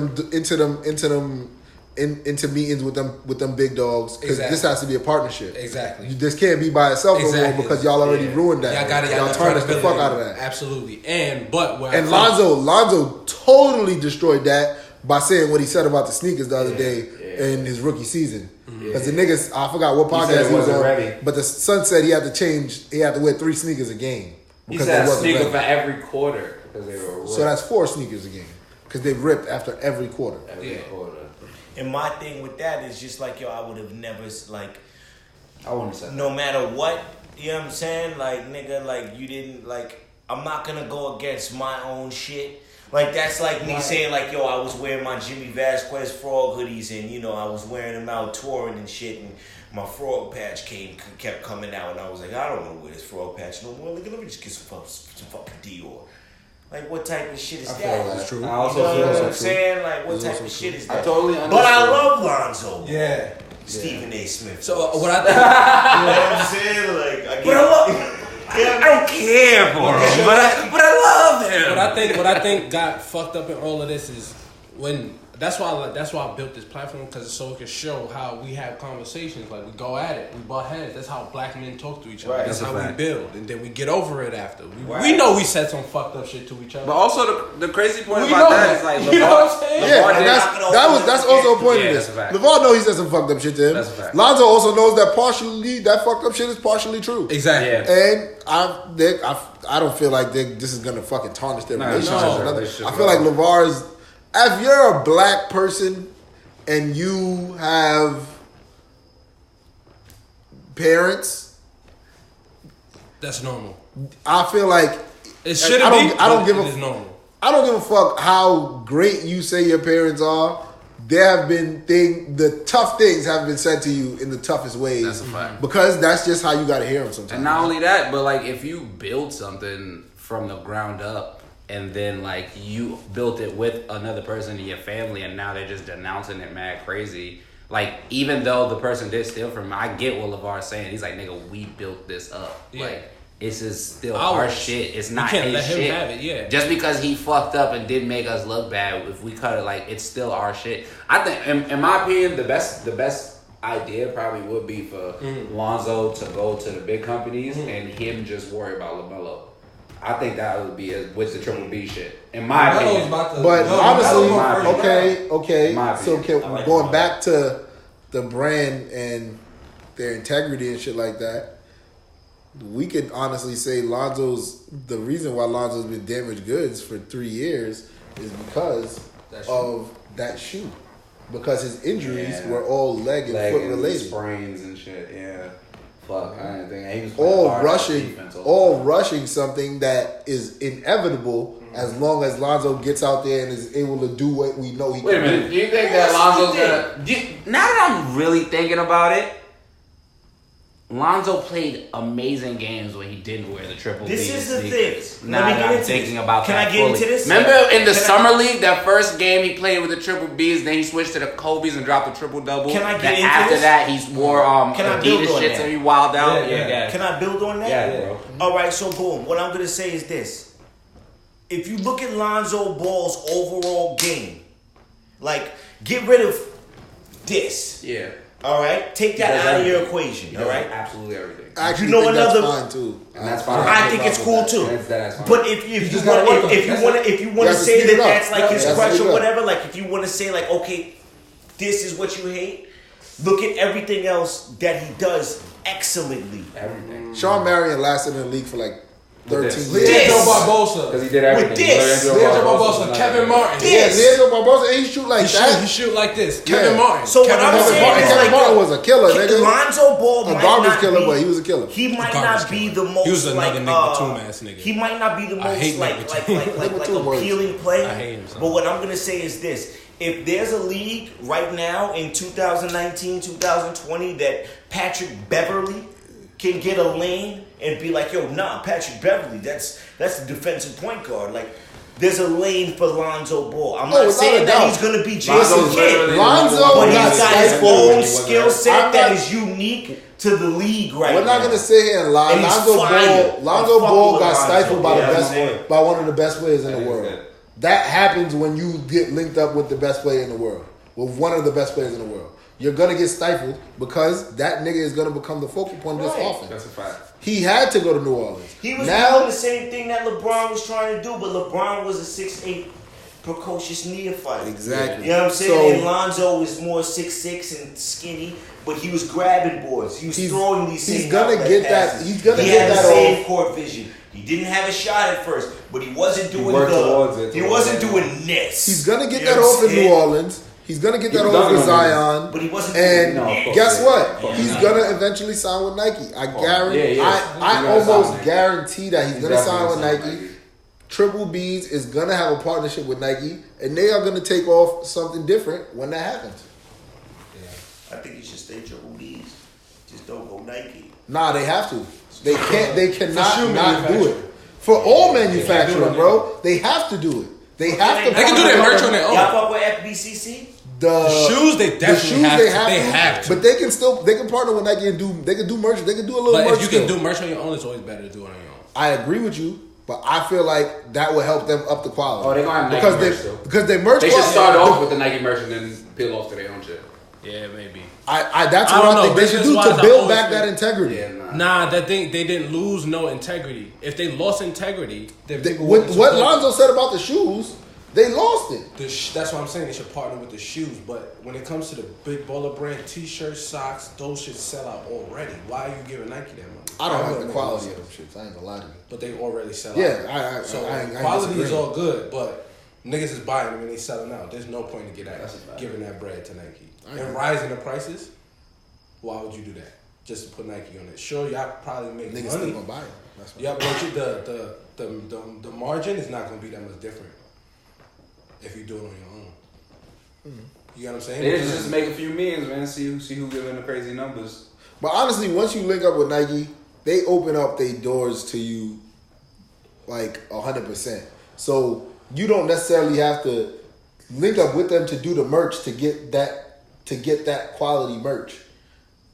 Speaker 2: meetings with them big dogs because this has to be a partnership.
Speaker 1: Exactly.
Speaker 2: This can't be by itself anymore because y'all already ruined that. Y'all tarnished the fuck out of that.
Speaker 1: Absolutely. And
Speaker 2: Lonzo totally destroyed that by saying what he said about the sneakers the other day in his rookie season. Because the niggas, I forgot what podcast he was on,
Speaker 4: ready.
Speaker 2: but the son said he had to wear 3 sneakers a game.
Speaker 4: He said a sneaker for every quarter because they were ripped.
Speaker 2: So that's 4 sneakers a game because they ripped after every quarter.
Speaker 4: Every quarter.
Speaker 3: And my thing with that is just like, I would have never,
Speaker 4: I wouldn't say
Speaker 3: no matter what, you know what I'm saying? Like, nigga, like, you didn't, I'm not gonna go against my own shit. Like, that's like me saying, I was wearing my Jimmy Vasquez frog hoodies and, I was wearing them out touring and shit and my frog patch kept coming out and I was like, I don't want to wear this frog patch no more. Let me just get some fucking Dior. Like, what type of shit is that?
Speaker 2: That's true.
Speaker 4: I also
Speaker 3: you know
Speaker 4: feel
Speaker 3: what I'm
Speaker 4: that's
Speaker 3: saying? Like, what type of shit is that?
Speaker 4: I totally understand.
Speaker 3: But I love Lonzo.
Speaker 1: Yeah.
Speaker 3: Stephen A. Smith.
Speaker 1: So what I think,
Speaker 3: you know what I'm saying? I don't care for him, but I love him.
Speaker 1: what I think got fucked up in all of this is when that's why I built this platform because so it can show how we have conversations. Like we go at it, we butt heads. That's how black men talk to each other.
Speaker 3: Right.
Speaker 1: That's how we build, and then we get over it after.
Speaker 3: Right.
Speaker 1: We know we said some fucked up shit to each other.
Speaker 4: But also the crazy point
Speaker 1: We
Speaker 4: about
Speaker 1: know
Speaker 4: that is
Speaker 1: that.
Speaker 4: like
Speaker 1: You know what I'm saying?
Speaker 2: Yeah, and that's also a point of this.
Speaker 4: that's a fact.
Speaker 2: LeVar knows he said some fucked up shit to him.
Speaker 4: That's a fact.
Speaker 2: Lonzo also knows that that fucked up shit is partially true.
Speaker 1: Exactly.
Speaker 4: Yeah.
Speaker 2: And I don't feel like this is gonna fucking tarnish their
Speaker 4: No,
Speaker 2: relationship.
Speaker 4: no,
Speaker 2: or nothing.
Speaker 4: relationship
Speaker 2: I feel like LeVar is. If you're a black person and you have parents,
Speaker 1: That's normal.
Speaker 2: I feel like
Speaker 1: It shouldn't be.
Speaker 2: I don't give
Speaker 1: It is normal.
Speaker 2: I don't give a fuck how great you say your parents are. There have been the tough things have been said to you in the toughest ways.
Speaker 4: That's a fact.
Speaker 2: Because that's just how you got to hear them sometimes.
Speaker 4: And not only that, but if you build something from the ground up and then you built it with another person in your family and now they're just denouncing it mad crazy. Even though the person did steal from me, I get what LeVar's saying. He's like, nigga, we built this up.
Speaker 1: Yeah.
Speaker 4: This is still our shit. It's not
Speaker 1: can't
Speaker 4: his
Speaker 1: let him
Speaker 4: shit.
Speaker 1: have it, yeah.
Speaker 4: Just because he fucked up and didn't make us look bad, if we cut it, it's still our shit. I think, in my opinion, the best idea probably would be for Lonzo to go to the big companies and him just worry about LaMelo. I think that would be with the Triple B shit. In my opinion.
Speaker 2: But honestly, okay.
Speaker 4: My
Speaker 2: So
Speaker 3: opinion.
Speaker 2: going back to the brand and their integrity and shit like that, we could honestly say the reason why Lonzo's been damaged goods for 3 years is because of that shoe. Because his injuries were all leg and foot related.
Speaker 4: Sprains and shit, yeah. Fuck, I didn't think he was
Speaker 2: all rushing something that is inevitable as long as Lonzo gets out there and is able to do what we know he can do.
Speaker 4: Wait a minute, do you think that Lonzo's gonna... Now that I'm really thinking about it, Lonzo played amazing games when he didn't wear the triple B.
Speaker 3: This is the
Speaker 4: sneakers.
Speaker 3: thing.
Speaker 4: Now
Speaker 3: Let me
Speaker 4: that
Speaker 3: get
Speaker 4: I'm
Speaker 3: into
Speaker 4: thinking
Speaker 3: this.
Speaker 4: about
Speaker 3: Can
Speaker 4: that
Speaker 3: I get
Speaker 4: fully.
Speaker 3: into this?
Speaker 4: Remember in the summer league, that first game he played with the triple Bs, then he switched to the Kobe's and dropped the triple double.
Speaker 3: Can I get
Speaker 4: then
Speaker 3: into
Speaker 4: after
Speaker 3: this?
Speaker 4: that, he wore
Speaker 3: Can I build
Speaker 4: Adidas
Speaker 3: on
Speaker 4: shits
Speaker 3: that?
Speaker 4: and he wilded out.
Speaker 1: Yeah.
Speaker 3: Can I build on that?
Speaker 4: Yeah, bro.
Speaker 3: All right, so boom. What I'm gonna say is this: if you look at Lonzo Ball's overall game, like get rid of this.
Speaker 4: Yeah.
Speaker 3: All right, take that out of your equation. All right.
Speaker 4: Absolutely everything.
Speaker 2: I actually
Speaker 3: You know
Speaker 2: think
Speaker 3: another-
Speaker 2: that's fine too.
Speaker 4: And that's fine.
Speaker 3: I think it's cool too.
Speaker 4: That's fine.
Speaker 3: But if you
Speaker 1: just gotta work
Speaker 3: want
Speaker 1: on it.
Speaker 3: if you want
Speaker 2: You
Speaker 3: to
Speaker 2: have to
Speaker 3: say
Speaker 2: speed
Speaker 3: that
Speaker 2: it up.
Speaker 3: that's like his
Speaker 2: Yeah,
Speaker 3: crush
Speaker 2: speed it
Speaker 3: or
Speaker 2: up.
Speaker 3: whatever, like if you want to say like, okay, this is what you hate, look at everything else that he does excellently.
Speaker 4: Everything.
Speaker 2: Sean Marion lasted in the league for like 13
Speaker 4: This.
Speaker 2: years.
Speaker 3: This.
Speaker 1: Leandro Barbosa.
Speaker 4: Because he did everything.
Speaker 3: this.
Speaker 1: Leandro Barbosa. Kevin Martin.
Speaker 2: Yeah,
Speaker 3: This.
Speaker 2: Leandro Barbosa, and he shoot like
Speaker 1: He
Speaker 2: that.
Speaker 1: shoot like this.
Speaker 2: Yeah.
Speaker 1: Kevin Martin.
Speaker 3: So what
Speaker 1: Kevin
Speaker 3: I'm
Speaker 1: Martin.
Speaker 3: saying is
Speaker 2: Kevin
Speaker 3: like,
Speaker 2: Martin
Speaker 3: yo,
Speaker 2: was a killer, nigga.
Speaker 3: Lonzo Ball
Speaker 2: A
Speaker 3: might
Speaker 2: garbage
Speaker 3: not
Speaker 2: killer,
Speaker 3: be,
Speaker 2: but he was a killer.
Speaker 3: He might
Speaker 1: garbage
Speaker 3: not be
Speaker 1: killer.
Speaker 3: the most
Speaker 1: He was another
Speaker 3: like
Speaker 1: Nick Batum-ass nigga.
Speaker 3: He might not be the
Speaker 1: I
Speaker 3: most
Speaker 1: hate
Speaker 3: like
Speaker 1: Nick
Speaker 3: like
Speaker 1: Batum.
Speaker 3: like like,
Speaker 2: Nick
Speaker 3: like
Speaker 2: Batum works.
Speaker 3: appealing play.
Speaker 1: I hate him, son.
Speaker 3: But what I'm gonna say is this: if there's a league right now in 2019, 2020 that Patrick Beverly can get a lane and be like, yo, nah, Patrick Beverly, that's the defensive point guard. Like, there's a lane for Lonzo Ball. I'm not
Speaker 2: without
Speaker 3: saying
Speaker 2: a
Speaker 3: that
Speaker 2: doubt.
Speaker 3: he's gonna be Jason
Speaker 4: Lonzo's
Speaker 3: Kidd,
Speaker 4: literally
Speaker 2: Lonzo
Speaker 3: but he's
Speaker 2: got
Speaker 3: got his
Speaker 2: stifled.
Speaker 3: own skill set
Speaker 2: I'm
Speaker 3: that
Speaker 2: not-
Speaker 3: is unique to the league right
Speaker 2: We're
Speaker 3: now.
Speaker 2: not gonna sit here and lie.
Speaker 3: And he's
Speaker 2: Lonzo
Speaker 3: fire.
Speaker 2: Ball
Speaker 3: I'm
Speaker 2: got
Speaker 3: fucking with
Speaker 2: stifled
Speaker 3: Lonzo.
Speaker 2: by
Speaker 3: Yeah,
Speaker 2: the
Speaker 3: I'm
Speaker 2: best
Speaker 3: saying.
Speaker 2: by one of the best players in the
Speaker 4: That is
Speaker 2: world.
Speaker 4: good.
Speaker 2: That happens when you get linked up with the best player in the world, with one of the best players in the world. You're gonna get stifled because that nigga is gonna become the focal point of this
Speaker 3: Right.
Speaker 2: offense.
Speaker 4: That's a fact.
Speaker 2: He had to go to New Orleans.
Speaker 3: He was
Speaker 2: now.
Speaker 3: doing the same thing that LeBron was trying to do, but LeBron was a 6'8" precocious neophyte.
Speaker 2: Exactly.
Speaker 3: You know what I'm saying? And
Speaker 2: So
Speaker 3: Lonzo was more 6'6" and skinny, but he was grabbing boards. He was throwing these
Speaker 2: he's
Speaker 3: same
Speaker 2: gonna
Speaker 3: outlet
Speaker 2: get that.
Speaker 3: passes.
Speaker 2: He's gonna
Speaker 3: he
Speaker 2: get
Speaker 3: had
Speaker 2: that
Speaker 3: the same
Speaker 2: off.
Speaker 3: court vision. He didn't have a shot at first, but he wasn't doing
Speaker 4: worked towards it,
Speaker 3: He
Speaker 4: towards
Speaker 3: wasn't
Speaker 4: it.
Speaker 3: doing this.
Speaker 2: He's gonna get
Speaker 3: You
Speaker 2: that
Speaker 3: know what
Speaker 2: off
Speaker 3: I'm
Speaker 2: in New
Speaker 3: saying?
Speaker 2: Orleans. He's gonna get that
Speaker 4: He was
Speaker 2: off
Speaker 4: done
Speaker 2: with
Speaker 4: on
Speaker 2: Zion.
Speaker 3: But he wasn't
Speaker 2: And
Speaker 3: doing
Speaker 4: No,
Speaker 3: this.
Speaker 2: guess what?
Speaker 4: Yeah.
Speaker 2: He's gonna eventually sign with Nike. I guarantee.
Speaker 4: Yeah, yeah.
Speaker 2: I
Speaker 4: He's gonna sign
Speaker 2: almost
Speaker 4: with
Speaker 2: guarantee that he's gonna sign with
Speaker 4: definitely
Speaker 2: Nike. Triple B's is gonna have a partnership with Nike, and they are gonna take off something different when that happens.
Speaker 3: I think you should stay Triple B's. Just don't go Nike.
Speaker 2: Nah, they have to. They can't. They cannot
Speaker 1: shoe
Speaker 2: not do
Speaker 1: manufacturing.
Speaker 2: it. For all
Speaker 1: They
Speaker 2: manufacturing,
Speaker 1: can't do it.
Speaker 2: bro, they have to do it. They have to.
Speaker 1: They can do their merch on their own.
Speaker 3: Y'all fuck with FBCC?
Speaker 2: The
Speaker 1: shoes, they definitely have to. They have to.
Speaker 2: But they can still. They can partner with Nike and do. They can do merch. They can do a little
Speaker 1: But
Speaker 2: merch.
Speaker 1: if you can
Speaker 2: still.
Speaker 1: do merch on your own, it's always better to do it on your own.
Speaker 2: I agree with you, but I feel like that would help them up the quality.
Speaker 4: Oh, they gonna have Nike
Speaker 2: because
Speaker 4: merch,
Speaker 2: they
Speaker 4: though.
Speaker 2: because they merch.
Speaker 4: They should
Speaker 2: quality-
Speaker 4: start off with the Nike merch and then peel off to their own shit.
Speaker 1: Yeah, maybe.
Speaker 2: That's
Speaker 1: I
Speaker 2: what
Speaker 1: don't
Speaker 2: I
Speaker 1: know.
Speaker 2: think they should do
Speaker 1: Business-wise,
Speaker 2: to
Speaker 1: I
Speaker 2: build
Speaker 1: always
Speaker 2: back that
Speaker 1: think-
Speaker 2: integrity.
Speaker 4: Yeah,
Speaker 1: Nah, that thing they didn't lose no integrity. If they lost integrity, then people
Speaker 2: What
Speaker 1: wouldn't
Speaker 2: what
Speaker 1: support
Speaker 2: Lonzo said about the shoes, they lost it.
Speaker 1: that's what I'm saying. They should partner with the shoes. But when it comes to the big baller brand T-shirts, socks, those should sell out already. Why are you giving Nike that money?
Speaker 2: I don't
Speaker 1: That
Speaker 2: like
Speaker 1: wouldn't
Speaker 2: the
Speaker 1: make
Speaker 2: quality
Speaker 1: no
Speaker 2: of them
Speaker 1: sense.
Speaker 2: shits. I ain't gonna lie to you.
Speaker 1: But they already sell
Speaker 2: Yeah,
Speaker 1: out.
Speaker 2: I ain't
Speaker 1: quality is
Speaker 2: disagreeing.
Speaker 1: all good, but niggas is buying them and they selling out. There's no point to
Speaker 4: That's a fact.
Speaker 1: giving that bread to Nike.
Speaker 2: I
Speaker 1: And
Speaker 2: agree.
Speaker 1: rising the prices, why would you do that? Just to put Nike on it. Sure, y'all probably make
Speaker 2: Niggas still
Speaker 1: money.
Speaker 2: gonna buy it. That's what
Speaker 1: Yeah, but the margin is not gonna be that much different if you do it on your own. You know what I'm saying?
Speaker 4: They just make a few memes, man. See who giving the crazy numbers.
Speaker 2: But honestly, once you link up with Nike, they open up their doors to you like 100%. So you don't necessarily have to link up with them to do the merch to get that quality merch,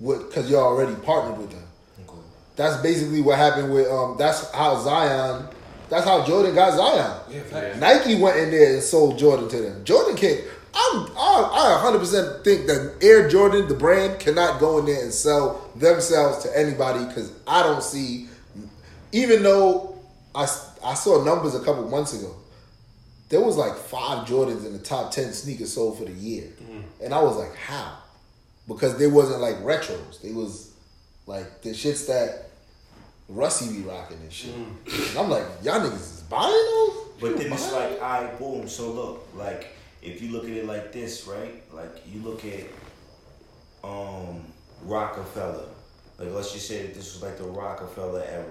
Speaker 2: because you're already partnered with them.
Speaker 3: Okay.
Speaker 2: That's basically what happened with That's how Jordan got Zion.
Speaker 1: Yeah, facts.
Speaker 2: Nike went in there and sold Jordan to them. Jordan can't. I 100% think that Air Jordan, the brand, cannot go in there and sell themselves to anybody, because I don't see. Even though I saw numbers a couple months ago, there was like 5 Jordans in the top 10 sneakers sold for the year, and I was like, how? Because they wasn't like retros. They was like the shits that Russie be rocking and shit. And I'm like, y'all niggas is buying those?
Speaker 3: But then it's like, all right, boom. So look, like, if you look at it like this, right? Like, you look at Rockefeller. Like, let's just say that this was like the Rockefeller era.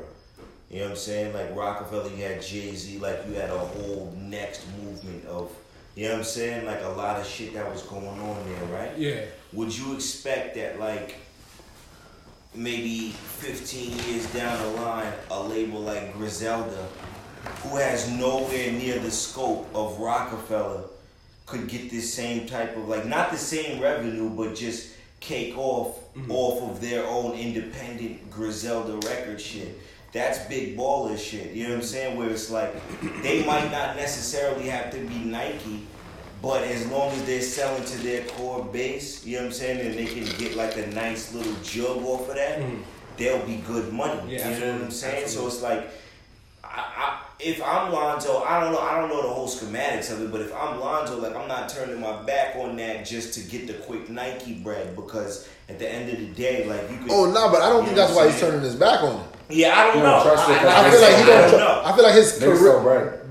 Speaker 3: You know what I'm saying? Like, Rockefeller, you had Jay-Z, like, you had a whole next movement of, you know what I'm saying? Like, a lot of shit that was going on there, right?
Speaker 1: Yeah.
Speaker 3: Would you expect that, like, maybe 15 years down the line, a label like Griselda, who has nowhere near the scope of Rockefeller, could get this same type of, like, not the same revenue, but just cake off of their own independent Griselda record shit. That's big baller shit. You know what I'm saying? Where it's like, they might not necessarily have to be Nike, but as long as they're selling to their core base, you know what I'm saying, and they can get like a nice little jug off of that, they'll be good money.
Speaker 1: Yeah,
Speaker 3: you know what I'm saying?
Speaker 1: Absolutely.
Speaker 3: So it's like, if I'm Lonzo, I don't know the whole schematics of it, but if I'm Lonzo, like, I'm not turning my back on that just to get the quick Nike bread, because at the end of the day, like, you could.
Speaker 2: Oh no, but I don't think that's why he's turning his back on it.
Speaker 3: Yeah, I don't know.
Speaker 4: Trust it,
Speaker 2: I feel like he don't.
Speaker 3: know.
Speaker 2: I feel like his
Speaker 4: They're
Speaker 2: career,
Speaker 4: so right.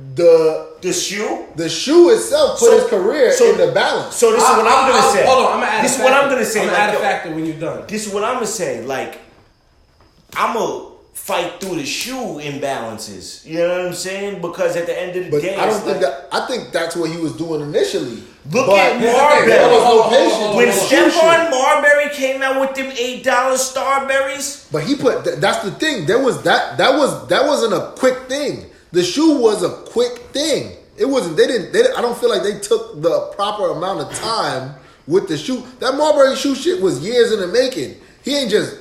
Speaker 3: The shoe.
Speaker 2: the shoe itself put his career in the balance.
Speaker 3: So this is what I'm gonna say.
Speaker 1: Hold on, I'm gonna add.
Speaker 3: This is what I'm gonna say.
Speaker 1: I'm gonna
Speaker 3: like,
Speaker 1: add a
Speaker 3: yo,
Speaker 1: factor when you're done.
Speaker 3: This is what I'm gonna say. Like, I'm gonna fight through the shoe imbalances. You know what I'm saying? Because at the end of the
Speaker 2: But
Speaker 3: day,
Speaker 2: I don't
Speaker 3: it's
Speaker 2: think
Speaker 3: like,
Speaker 2: that. I think that's what he was doing initially.
Speaker 3: Look
Speaker 2: But
Speaker 3: at
Speaker 2: there
Speaker 3: Marbury.
Speaker 2: was no patience.
Speaker 3: When
Speaker 2: with the shoe shit.
Speaker 3: Stephon Marbury came out with them $8 Starberries.
Speaker 2: But he put. That's the thing. There was that. That wasn't a quick thing. The shoe was a quick thing. It wasn't. They didn't. I don't feel like they took the proper amount of time with the shoe. That Marbury shoe shit was years in the making. He ain't just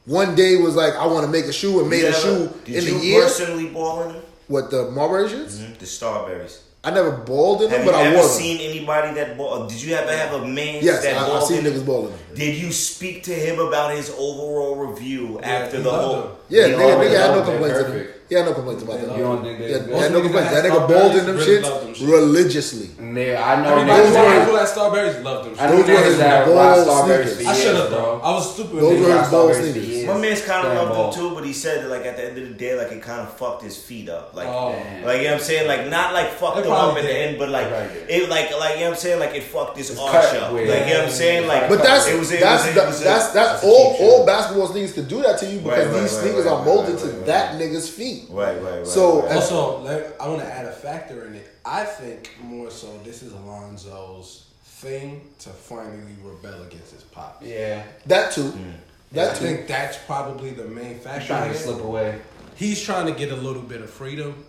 Speaker 2: one day was like, I want to make a shoe and made a shoe in
Speaker 3: Did
Speaker 2: a
Speaker 3: you
Speaker 2: year.
Speaker 3: personally ball in them?
Speaker 2: What, the Marbury shoes?
Speaker 3: The Starberries.
Speaker 2: I never balled in them,
Speaker 3: Have
Speaker 2: but
Speaker 3: you
Speaker 2: I
Speaker 3: ever
Speaker 2: wore them.
Speaker 3: seen anybody that ball? Did you ever have a man
Speaker 2: Yes,
Speaker 3: that
Speaker 2: I've
Speaker 3: balled
Speaker 2: seen
Speaker 3: in
Speaker 2: niggas balling them.
Speaker 3: Did you speak to him about his overall review after
Speaker 1: he
Speaker 3: the
Speaker 1: loved
Speaker 3: whole?
Speaker 1: them.
Speaker 2: Yeah,
Speaker 3: He
Speaker 2: nigga
Speaker 3: always
Speaker 2: had no
Speaker 3: loved them.
Speaker 2: complaints.
Speaker 4: Perfect.
Speaker 2: He had no complaints about them.
Speaker 4: You don't think they?
Speaker 2: Yeah,
Speaker 1: Most
Speaker 2: had no
Speaker 1: niggas
Speaker 2: complaints.
Speaker 1: that
Speaker 2: That
Speaker 1: had
Speaker 2: nigga balled in them
Speaker 1: Starberries really love them
Speaker 2: shits
Speaker 1: shit.
Speaker 2: religiously.
Speaker 4: I know
Speaker 1: Everybody
Speaker 2: Those
Speaker 1: who
Speaker 2: were-
Speaker 1: people at Starberries loved them.
Speaker 4: I know
Speaker 2: Those were his
Speaker 4: niggas that
Speaker 2: ball
Speaker 4: rock Starberries
Speaker 2: sneakers.
Speaker 4: for
Speaker 1: I
Speaker 4: years,
Speaker 1: should have
Speaker 4: bro.
Speaker 1: though. I was stupid.
Speaker 2: Those
Speaker 1: when
Speaker 2: were
Speaker 1: they
Speaker 2: his
Speaker 1: got
Speaker 2: ball
Speaker 1: Starberries for
Speaker 2: sneakers.
Speaker 1: years.
Speaker 3: My man's kind of
Speaker 4: Damn
Speaker 3: loved
Speaker 4: ball.
Speaker 3: them too, but he said that, like, at the end of the day, like, it kind of fucked his feet up. Like,
Speaker 1: Oh.
Speaker 3: like, you know what I'm saying? Like, not like fucked
Speaker 1: It
Speaker 3: him up
Speaker 1: probably
Speaker 3: in the
Speaker 1: did.
Speaker 3: end, but like,
Speaker 4: It probably did.
Speaker 3: it like, you know what I'm saying? Like, it fucked his arch
Speaker 4: cut
Speaker 3: up.
Speaker 4: weird.
Speaker 3: Like, you know what I'm saying? Like,
Speaker 2: But that's
Speaker 3: it was
Speaker 2: that's
Speaker 3: a
Speaker 2: all
Speaker 3: cheap shot.
Speaker 2: basketball sneakers could do that to you because
Speaker 3: Right,
Speaker 2: these
Speaker 3: right,
Speaker 2: sneakers
Speaker 3: right,
Speaker 2: are molded
Speaker 3: right,
Speaker 2: to
Speaker 3: right,
Speaker 2: that nigga's feet.
Speaker 3: Right.
Speaker 2: So,
Speaker 3: right.
Speaker 1: Also, I want to add a factor in it. I think more so this is Alonzo's thing to finally rebel against his pops.
Speaker 4: Yeah.
Speaker 2: That too.
Speaker 1: I
Speaker 2: That too.
Speaker 1: think that's probably the main factor.
Speaker 4: He's trying to
Speaker 1: here.
Speaker 4: slip away.
Speaker 1: He's trying to get a little bit of freedom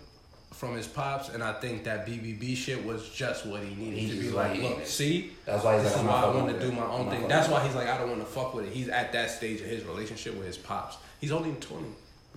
Speaker 1: from his pops, and I think that BBB shit was just what he needed
Speaker 4: He's
Speaker 1: to be
Speaker 4: just
Speaker 1: like,
Speaker 4: like,
Speaker 1: look, see,
Speaker 4: That's why he's
Speaker 1: this
Speaker 4: like,
Speaker 1: is
Speaker 4: I'm
Speaker 1: why
Speaker 4: not
Speaker 1: I
Speaker 4: fucking
Speaker 1: want to
Speaker 4: with
Speaker 1: do
Speaker 4: it.
Speaker 1: my
Speaker 4: I'm
Speaker 1: own
Speaker 4: not
Speaker 1: thing.
Speaker 4: fucking
Speaker 1: That's
Speaker 4: with
Speaker 1: why he's like, I don't want to fuck with it. He's at that stage of his relationship with his pops. He's only 20.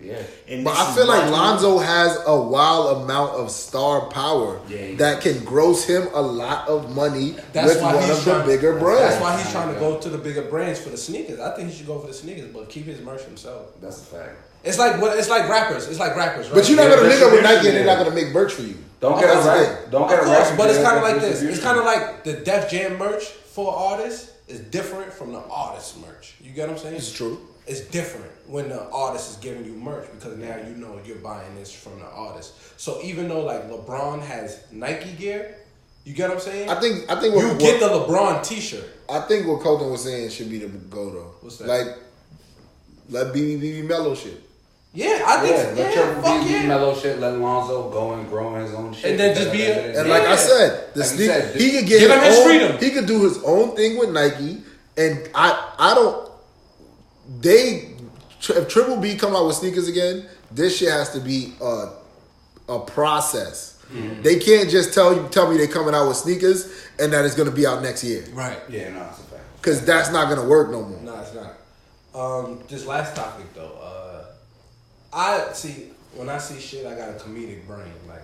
Speaker 4: Yeah.
Speaker 3: And
Speaker 2: But
Speaker 3: this
Speaker 2: I
Speaker 3: is
Speaker 2: feel like
Speaker 3: my-
Speaker 2: Lonzo has a wild amount of star power
Speaker 4: Yeah,
Speaker 2: that can gross him a lot of money
Speaker 1: That's
Speaker 2: with
Speaker 1: why
Speaker 2: one
Speaker 1: he's
Speaker 2: of the
Speaker 1: trying.
Speaker 2: bigger brands.
Speaker 1: That's why he's trying to go to the bigger brands for the sneakers. I think he should go for the sneakers, but keep his merch himself.
Speaker 4: That's a fact.
Speaker 1: It's like what? It's like rappers. It's like rappers, right?
Speaker 2: But you're not
Speaker 4: Yeah,
Speaker 2: gonna link up with
Speaker 4: distribution,
Speaker 2: Nike and they're
Speaker 4: yeah.
Speaker 2: not gonna make merch for you.
Speaker 4: Don't get
Speaker 2: That's
Speaker 4: it
Speaker 2: the
Speaker 4: right.
Speaker 2: thing.
Speaker 4: Don't
Speaker 1: Of
Speaker 4: get it
Speaker 1: course,
Speaker 4: right.
Speaker 1: but it's
Speaker 4: because
Speaker 1: kind of
Speaker 4: of
Speaker 1: like this. It's
Speaker 4: distribution.
Speaker 1: kind of like the Def Jam merch for artists is different from the artist merch. You get what I'm saying?
Speaker 2: It's true.
Speaker 1: It's different when the artist is giving you merch because now you know you're buying this from the artist. So even though like LeBron has Nike gear, you get what I'm saying?
Speaker 2: I think
Speaker 1: you get the LeBron T-shirt.
Speaker 2: I think what Colton was saying should be the go though.
Speaker 1: What's that?
Speaker 2: Like let BB mellow shit.
Speaker 1: Yeah, I think.
Speaker 4: Yeah, let
Speaker 1: Yeah,
Speaker 4: Triple
Speaker 1: fuck
Speaker 4: B
Speaker 1: yeah.
Speaker 4: mellow shit. Let Lonzo go and grow his own shit.
Speaker 1: And then just be a-
Speaker 2: And
Speaker 1: Yeah.
Speaker 2: like I said, the
Speaker 4: Like you
Speaker 2: sneak,
Speaker 4: said,
Speaker 2: he could get
Speaker 1: give him his
Speaker 2: own,
Speaker 1: freedom.
Speaker 2: He could do his own thing with Nike, and I don't. If Triple B come out with sneakers again, this shit has to be a process.
Speaker 1: Mm-hmm.
Speaker 2: They can't just tell me they coming out with sneakers and that it's gonna be out next year
Speaker 1: Right.
Speaker 4: Yeah, no, it's a fact.
Speaker 2: because that's not gonna work no more.
Speaker 1: No, it's not. This last topic though, I see when I see shit, I got a comedic brain. Like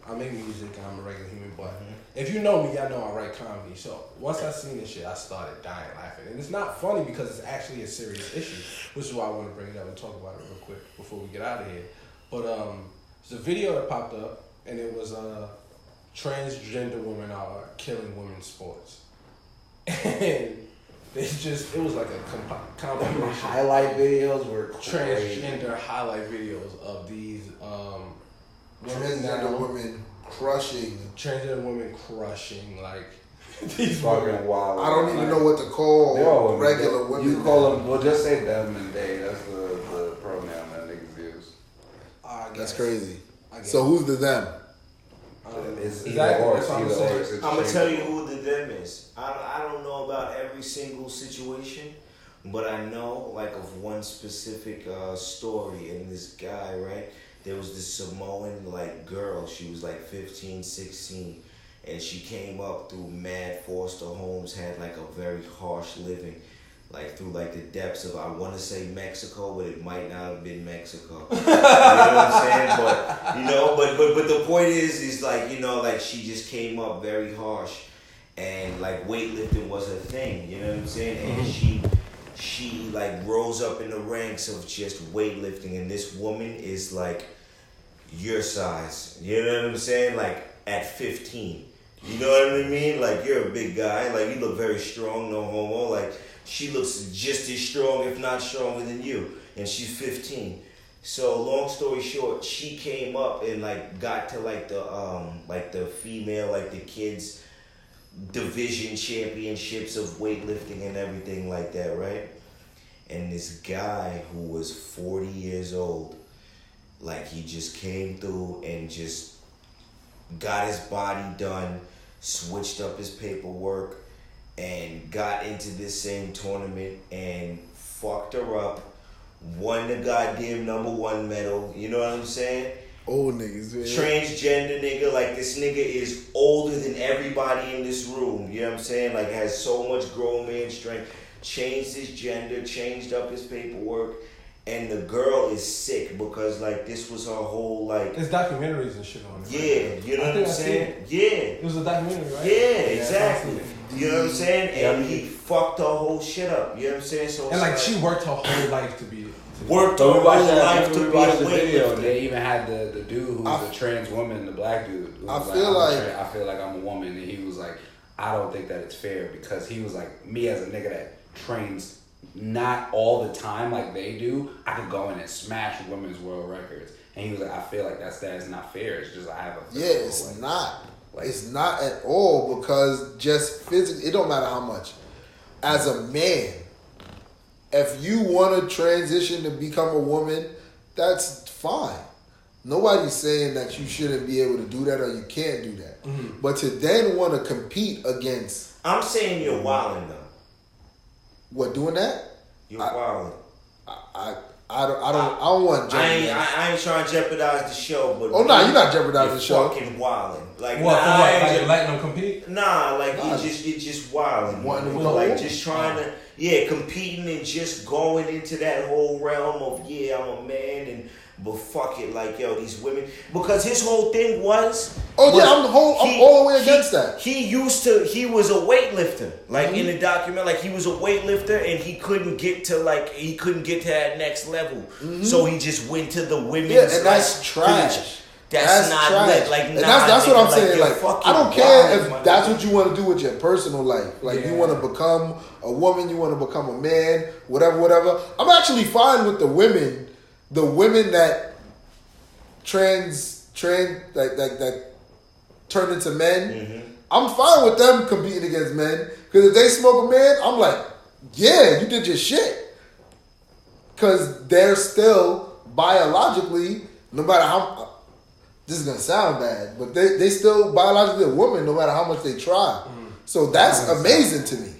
Speaker 1: I make music and I'm a regular human, but if you know me, I know I write comedy. So once I seen this shit, I started dying laughing, and it's not funny because it's actually a serious issue, which is why I want to bring it up and talk about it real quick before we get out of here. But there's a video that popped up, and it was transgender women are killing women's sports, and it was like a compilation.
Speaker 4: Highlight videos were crazy.
Speaker 1: Transgender highlight videos of these women
Speaker 2: Transgender women crushing.
Speaker 1: transgender women crushing like these
Speaker 4: Fucking
Speaker 1: women.
Speaker 4: wild.
Speaker 2: I don't even know what to call
Speaker 4: They're all women.
Speaker 2: regular women.
Speaker 4: You call them. Well, just say them and they. That's the pronoun that niggas use.
Speaker 1: I guess.
Speaker 2: That's crazy.
Speaker 1: I guess.
Speaker 2: So who's the them?
Speaker 4: It's
Speaker 1: exactly,
Speaker 4: either or.
Speaker 1: that's
Speaker 4: It's
Speaker 1: what I'm
Speaker 4: either
Speaker 1: saying.
Speaker 4: or.
Speaker 3: I'm gonna tell you who the them is. I don't know about every single situation, but I know like of one specific story, and this guy, right? There was this Samoan like girl. She was like 15, 16, and she came up through mad foster homes, had like a very harsh living, like through like the depths of, I want to say Mexico, but it might not have been Mexico. You know what I'm saying? But you know, but the point is like, you know, like she just came up very harsh, and like weightlifting was her thing. You know what I'm saying? And she like rose up in the ranks of just weightlifting, and this woman is like your size. You know what I'm saying? Like at 15. You know what I mean? Like you're a big guy. Like you look very strong, no homo. Like she looks just as strong, if not stronger than you, and she's 15. So long story short, she came up and like got to like the female, like the kids division championships of weightlifting and everything like that, right? And this guy who was 40 years old, like he just came through and just got his body done, switched up his paperwork, and got into this same tournament and fucked her up, won the goddamn #1 medal, you know what I'm saying?
Speaker 2: Old niggas, man.
Speaker 3: Transgender nigga, like this nigga is older than everybody in this room, you know what I'm saying? Like has so much grown man strength, changed his gender, changed up his paperwork, and the girl is sick because like this was her whole like...
Speaker 1: There's documentaries and shit on it.
Speaker 3: Yeah, you know what I'm saying? Yeah.
Speaker 1: It was a documentary, right?
Speaker 3: Yeah, exactly. You know what I'm saying? And he fucked her whole shit up. You know what I'm saying? So
Speaker 1: and like she worked her whole life to be...
Speaker 3: Worked her whole life to be a
Speaker 4: the video.
Speaker 3: weightlifter.
Speaker 4: They even had the dude who's a trans woman, the black dude.
Speaker 2: I feel like
Speaker 4: I feel like I'm a woman, and he was like, I don't think that it's fair, because he was like, me as a nigga that trains not all the time like they do, I could go in and smash women's world records. And he was like, I feel like that's not fair. It's just I have a
Speaker 2: it's not. It's not at all, because just physically, it don't matter how much. As a man, if you want to transition to become a woman, that's fine. Nobody's saying that you shouldn't be able to do that or you can't do that. Mm-hmm. But to then want to compete against...
Speaker 3: I'm saying you're wilding though.
Speaker 2: What, doing that?
Speaker 3: You're wilding.
Speaker 2: I don't want to jeopardize.
Speaker 3: I ain't trying to jeopardize the show, but
Speaker 2: you're not jeopardizing the show.
Speaker 3: Fucking wilding. Like
Speaker 1: what? Like letting them compete?
Speaker 3: Nah, like you're just wilding. Like just trying to competing and just going into that whole realm of I'm a man and. But fuck it, like yo, these women, because his whole thing was.
Speaker 2: I'm all the way against that.
Speaker 3: He was a weightlifter, like in the document, like he was a weightlifter and he couldn't get to that next level, so he just went to the women's.
Speaker 2: Yeah, and that's trash.
Speaker 3: That's not
Speaker 2: trash.
Speaker 3: like
Speaker 2: and that's what I'm saying. Like I don't care if that's
Speaker 3: nigga.
Speaker 2: what you want to do with your personal life. Like you want to become a woman, you want to become a man, whatever. I'm actually fine with the women. The women that that turn into men, I'm fine with them competing against men. Because if they smoke a man, I'm like, yeah, you did your shit. Because they're still biologically, no matter how, this is going to sound bad, but they still biologically a woman no matter how much they try. So that's amazing to me.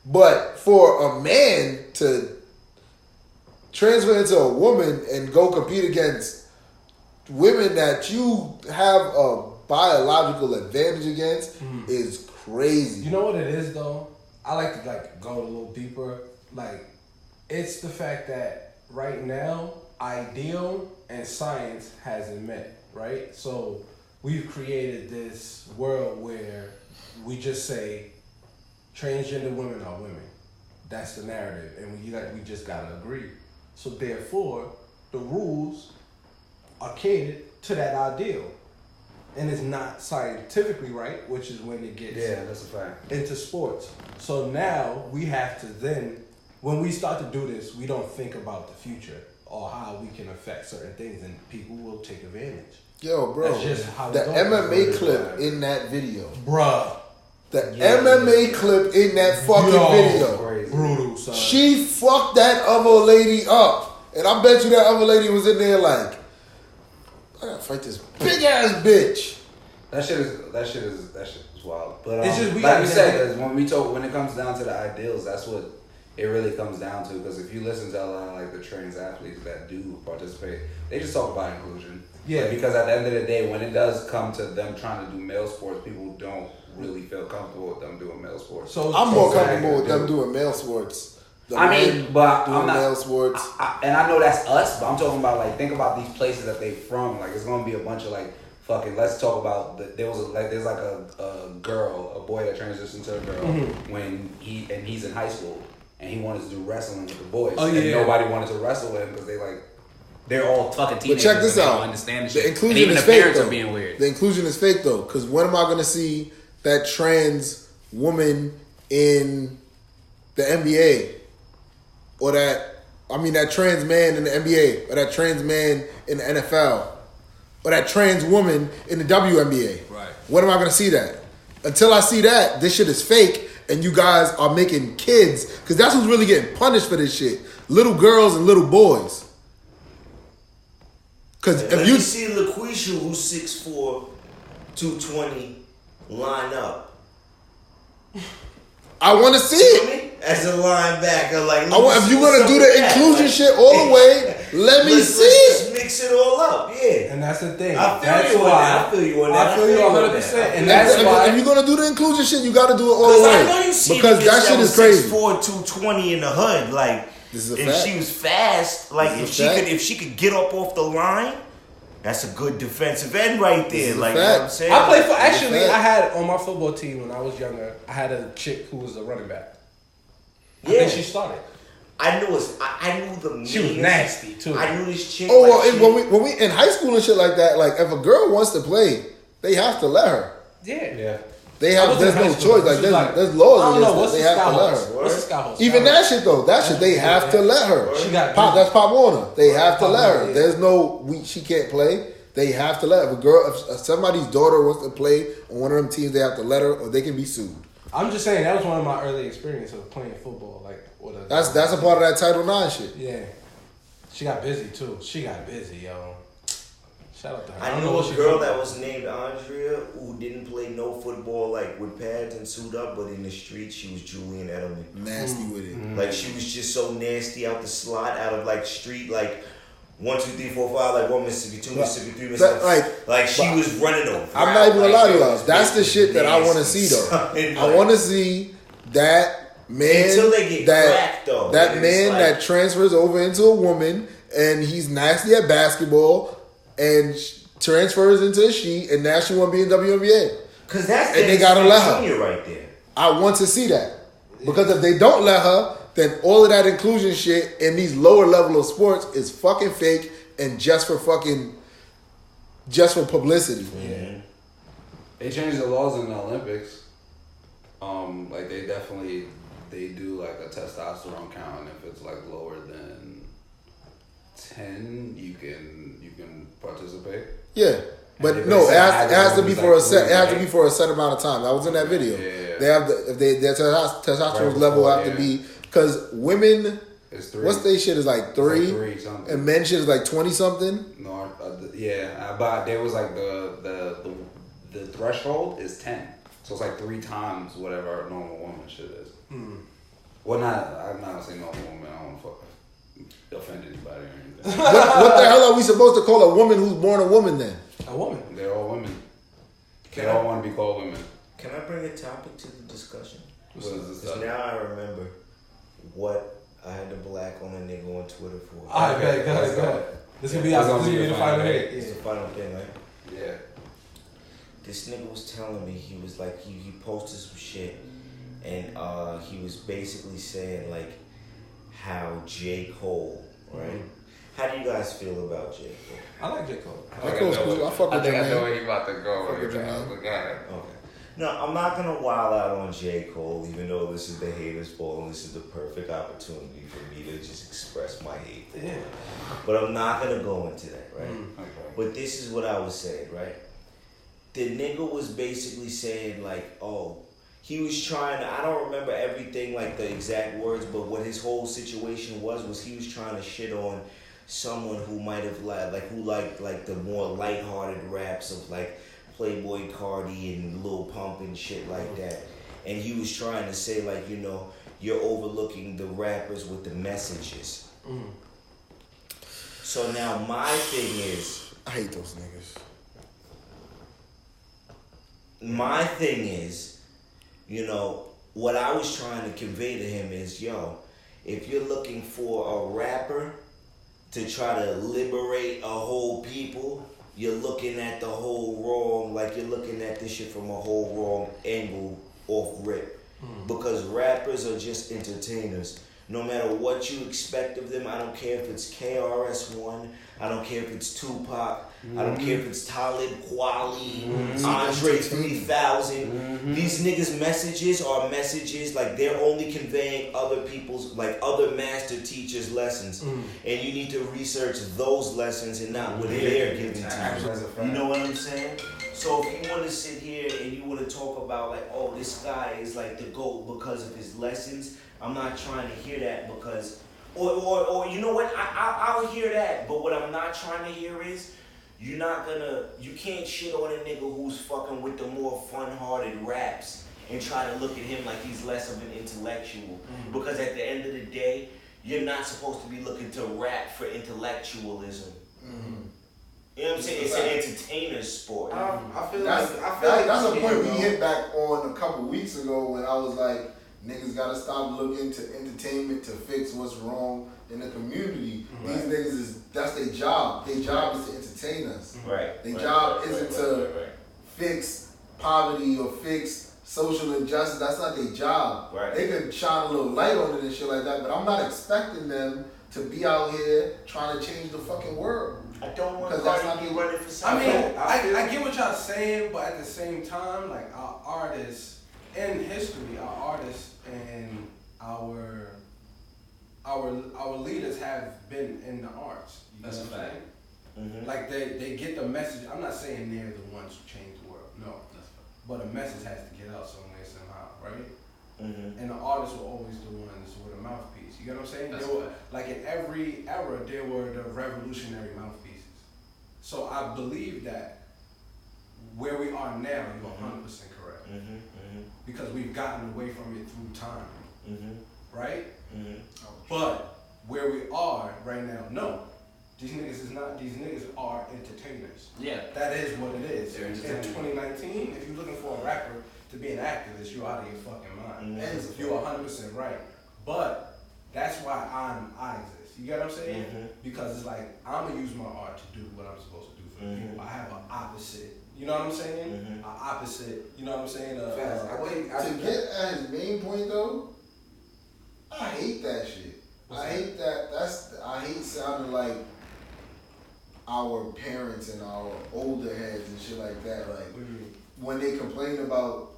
Speaker 2: But for a man to transfer into a woman and go compete against women that you have a biological advantage against is crazy.
Speaker 1: You know what it is though? I like to go a little deeper. Like it's the fact that right now ideal and science hasn't met, right? So we've created this world where we just say transgender women are women. That's the narrative, and we just gotta agree. So therefore, the rules are catered to that ideal. And it's not scientifically right, which is when it gets
Speaker 4: that's a fact.
Speaker 1: into sports. So now we have to then, when we start to do this, we don't think about the future or how we can affect certain things, and people will take advantage.
Speaker 2: Yo, bro,
Speaker 1: That's just how
Speaker 2: the MMA clip in that video.
Speaker 1: Bruh.
Speaker 2: The MMA clip in that fucking video.
Speaker 1: Crazy. Brutal, son.
Speaker 2: She fucked that other lady up. And I bet you that other lady was in there like, I gotta fight this big ass bitch.
Speaker 4: That shit is wild. But
Speaker 1: it's just,
Speaker 4: when it comes down to the ideals, that's what it really comes down to, because if you listen to a lot of like the trans athletes that do participate, they just talk about inclusion.
Speaker 1: Yeah.
Speaker 4: Like, because at the end of the day, when it does come to them trying to do male sports, people don't really feel comfortable with them doing male sports.
Speaker 2: So I'm more comfortable with them doing male sports.
Speaker 4: I mean, but
Speaker 2: doing
Speaker 4: I'm not
Speaker 2: male sports.
Speaker 4: and I know that's us, but I'm talking about like, think about these places that they from. Like, it's gonna be a bunch of like fucking. Let's talk about there's like a girl, a boy that transitioned to a girl when he's in high school and he wanted to do wrestling with the boys.
Speaker 1: Oh, yeah.
Speaker 4: And nobody wanted to wrestle with him because they're all fucking teenagers.
Speaker 2: But check this
Speaker 4: and they
Speaker 2: out.
Speaker 4: don't understand the
Speaker 2: The
Speaker 4: shit.
Speaker 2: inclusion
Speaker 4: and even
Speaker 2: is
Speaker 4: the
Speaker 2: fake
Speaker 4: parents
Speaker 2: though.
Speaker 4: are being weird.
Speaker 2: The inclusion is fake though, because when am I going to see that trans woman in the NBA, or that trans man in the NBA, or that trans man in the NFL, or that trans woman in the WNBA?
Speaker 1: Right.
Speaker 2: When am I going to see that? Until I see that, this shit is fake, and you guys are making kids, because that's who's really getting punished for this shit. Little girls and little boys. Because
Speaker 3: Let me see LaQuisha, who's 6'4", 220, line up.
Speaker 2: I want to see it.
Speaker 3: As a linebacker, like
Speaker 2: If you're gonna do the inclusion shit all the way, let me see
Speaker 3: Let's
Speaker 2: it.
Speaker 3: mix it all up, yeah.
Speaker 1: And that's the thing.
Speaker 3: I feel
Speaker 1: That's
Speaker 3: you on
Speaker 1: why.
Speaker 3: that. I feel you on that.
Speaker 1: I feel you 100%. And that's
Speaker 2: If
Speaker 1: why.
Speaker 2: you're gonna do the inclusion shit, you got to do it all the
Speaker 3: Because I know
Speaker 2: way.
Speaker 3: you see
Speaker 2: Because
Speaker 3: the
Speaker 2: that
Speaker 3: bitch
Speaker 2: shit
Speaker 3: was
Speaker 2: is crazy.
Speaker 3: 6'4", 220 in the hood. Like,
Speaker 2: This is a
Speaker 3: if
Speaker 2: fact.
Speaker 3: she was fast, like
Speaker 2: This is a fact.
Speaker 3: if she could get up off the line, that's a good defensive end right there.
Speaker 2: is a
Speaker 3: Like, you know what I'm
Speaker 2: fact.
Speaker 3: saying?
Speaker 1: I played for, actually,
Speaker 2: fact.
Speaker 1: I had on my football team when I was younger, I had a chick who was a running back. I
Speaker 3: Yeah.
Speaker 1: think she started.
Speaker 3: I knew the
Speaker 1: She was
Speaker 3: meanest-
Speaker 1: nasty, too.
Speaker 3: I knew this chick.
Speaker 2: Oh
Speaker 3: like,
Speaker 2: well,
Speaker 3: she-
Speaker 2: when we in high school and shit like that, like if a girl wants to play, they have to let her.
Speaker 1: Yeah.
Speaker 2: They
Speaker 1: I
Speaker 2: have.
Speaker 1: was
Speaker 2: There's
Speaker 1: in high
Speaker 2: no
Speaker 1: school.
Speaker 2: choice. Like
Speaker 1: She was
Speaker 2: there's laws
Speaker 1: I don't know,
Speaker 2: against
Speaker 1: what's
Speaker 2: that. They
Speaker 1: the
Speaker 2: have to let
Speaker 1: Skyhawks?
Speaker 2: her.
Speaker 1: What's the Skyhawks?
Speaker 2: Even that shit though, that shit they have to let her.
Speaker 1: She got
Speaker 2: Pop. That's Pop Warner. They have to
Speaker 1: Pop
Speaker 2: let her.
Speaker 1: Warner, yeah.
Speaker 2: There's no she can't play. They have to let her. If somebody's daughter wants to play on one of them teams, they have to let her, or they can be sued.
Speaker 1: I'm just saying, that was one of my early experiences of playing football. Like,
Speaker 2: That's a part of that Title IX shit.
Speaker 1: Yeah. She got busy, too. She got busy, yo. Shout out to her.
Speaker 3: I
Speaker 1: don't
Speaker 3: knew
Speaker 1: know what
Speaker 3: a
Speaker 1: she
Speaker 3: girl
Speaker 1: did.
Speaker 3: that was named Andrea who didn't play no football like with pads and suit up, but in the streets she was Julian Edelman.
Speaker 2: Nasty with it.
Speaker 3: Like she was just so nasty out the slot, out of like street, like 1, 2, 3, 4, 5, like 1 Mississippi, 2 Mississippi, 3 Mississippi. Like she was running over.
Speaker 2: I'm not even gonna lie to y'all. That's the shit that I want to see though. I want to see that man.
Speaker 3: Until they get cracked, though.
Speaker 2: That
Speaker 3: It's
Speaker 2: man
Speaker 3: like-
Speaker 2: that transfers over into a woman and he's nasty at basketball and transfers into a she, and now she want to be in WNBA.
Speaker 3: Because that's
Speaker 2: And they gotta let her.
Speaker 3: Junior right there.
Speaker 2: I want to see that. Because if they don't let her, then all of that inclusion shit in these lower level of sports is fucking fake and just for publicity.
Speaker 3: Yeah.
Speaker 4: They changed the laws in the Olympics. Like they do like a testosterone count, and if it's like lower than 10, you can participate.
Speaker 2: Yeah. But
Speaker 4: And
Speaker 2: no,
Speaker 4: they
Speaker 2: it has to
Speaker 4: always
Speaker 2: be
Speaker 4: like
Speaker 2: for a set.
Speaker 4: three,
Speaker 2: It has to
Speaker 4: right?
Speaker 2: be for a set amount of time. That was in that video.
Speaker 4: Yeah.
Speaker 2: They have if their testosterone
Speaker 4: Right
Speaker 2: level
Speaker 4: before,
Speaker 2: have to
Speaker 4: yeah.
Speaker 2: be because women.
Speaker 4: It's 3.
Speaker 2: What's they shit is like
Speaker 4: It's
Speaker 2: 3,
Speaker 4: like 3 something.
Speaker 2: and men shit is like 20 something.
Speaker 4: No, but there was like the threshold is 10, so it's like 3 times whatever a normal woman shit is. Well, I'm not gonna say normal woman. I don't want to offend anybody or anything.
Speaker 2: What the hell are we supposed to call a woman who's born a woman then?
Speaker 1: A woman.
Speaker 4: They're all women. They all want to be called women.
Speaker 3: Can I bring a topic to the discussion?
Speaker 4: What is this
Speaker 3: Because
Speaker 4: stuff?
Speaker 3: now I remember what I had to black on a nigga on Twitter for.
Speaker 1: All right,
Speaker 4: Okay,
Speaker 1: go
Speaker 4: let's
Speaker 1: ahead.
Speaker 4: go.
Speaker 1: This is going
Speaker 4: That's
Speaker 1: to
Speaker 4: gonna
Speaker 1: be
Speaker 4: be
Speaker 1: the
Speaker 4: the
Speaker 1: final
Speaker 4: final
Speaker 1: hit.
Speaker 3: It's the final thing, right?
Speaker 4: Yeah.
Speaker 3: This nigga was telling me, he was like, he posted some shit, and he was basically saying like how J. Cole, right? How do you guys feel about J. Cole?
Speaker 1: I like J. Cole.
Speaker 2: J. Cole's cool. I fuck with
Speaker 4: think I know
Speaker 2: Jermaine.
Speaker 4: where you about to go.
Speaker 2: Fuck with
Speaker 4: Go
Speaker 2: Jermaine.
Speaker 4: ahead.
Speaker 3: Okay. No, I'm not gonna wild out on J. Cole, even though this is the haters' ball and this is the perfect opportunity for me to just express my hate.
Speaker 1: Yeah.
Speaker 3: But I'm not gonna go into that, right?
Speaker 4: Okay.
Speaker 3: But this is what I was saying, right? The nigga was basically saying like, oh, he was trying to, I don't remember everything like the exact words, but what his whole situation was he was trying to shit on someone who might have who liked the more lighthearted raps of like Playboy Cardi and Lil Pump and shit like that. And he was trying to say like, you know, you're overlooking the rappers with the messages. So now my thing is,
Speaker 2: I hate those niggas.
Speaker 3: My thing is, you know, what I was trying to convey to him is, yo, if you're looking for a rapper to try to liberate a whole people, you're looking at the whole wrong, like you're looking at this shit from a whole wrong angle off rip. Because rappers are just entertainers. No matter what you expect of them, I don't care if it's KRS-One, I don't care if it's Tupac, I don't care if it's Talib Kweli, Andre 3000. These niggas' messages are messages, like they're only conveying other people's, like other master teachers' lessons. And you need to research those lessons and not what they're giving to you. You know what I'm saying? So if you want to sit here and you want to talk about like, oh, this guy is like the GOAT because of his lessons, I'm not trying to hear that because, or you know what, I'll hear that, but what I'm not trying to hear is, you can't shit on a nigga who's fucking with the more fun-hearted raps and try to look at him like he's less of an intellectual. Because at the end of the day, you're not supposed to be looking to rap for intellectualism. You know what I'm saying? It's an entertainer's sport.
Speaker 5: I feel
Speaker 2: That's
Speaker 5: like
Speaker 2: a point we hit back on a couple weeks ago when I was like, niggas gotta stop looking to entertainment to fix what's wrong in the community. These niggas that's their job. Their job is to entertain us. Their job isn't to fix poverty or fix social injustice. That's not their job. They could shine a little light on it and shit like that, but I'm not expecting them to be out here trying to change the fucking world.
Speaker 3: I don't want
Speaker 2: to
Speaker 3: be running for something.
Speaker 1: I get what y'all saying, but at the same time, like our artists in history, our artists and our leaders have been in the arts.
Speaker 4: That's a fact.
Speaker 1: Like they get the message. I'm not saying they're the ones who change the world. No, but a message has to get out some way somehow, right? And the artists were always the ones with a mouthpiece. You get what I'm saying? There were, like in every era, there were the revolutionary mouthpieces. So I believe that where we are now, you're 100% correct. Because we've gotten away from it through time. Right? But where we are right now, no. These niggas are entertainers.
Speaker 4: Yeah.
Speaker 1: That is what it is.
Speaker 4: They're
Speaker 1: In
Speaker 4: entertainers.
Speaker 1: 2019, if you're looking for a rapper to be an activist, you're out of your fucking mind. You're 100% right. But that's why I exist. You get what I'm saying? Because it's like, I'm going to use my art to do what I'm supposed to do for the people. I have an opposite. You know what I'm saying? An opposite. You know what I'm saying?
Speaker 2: To get at his main point though, I hate that shit. I hate that. I hate sounding like our parents and our older heads and shit like that. Like when they complain about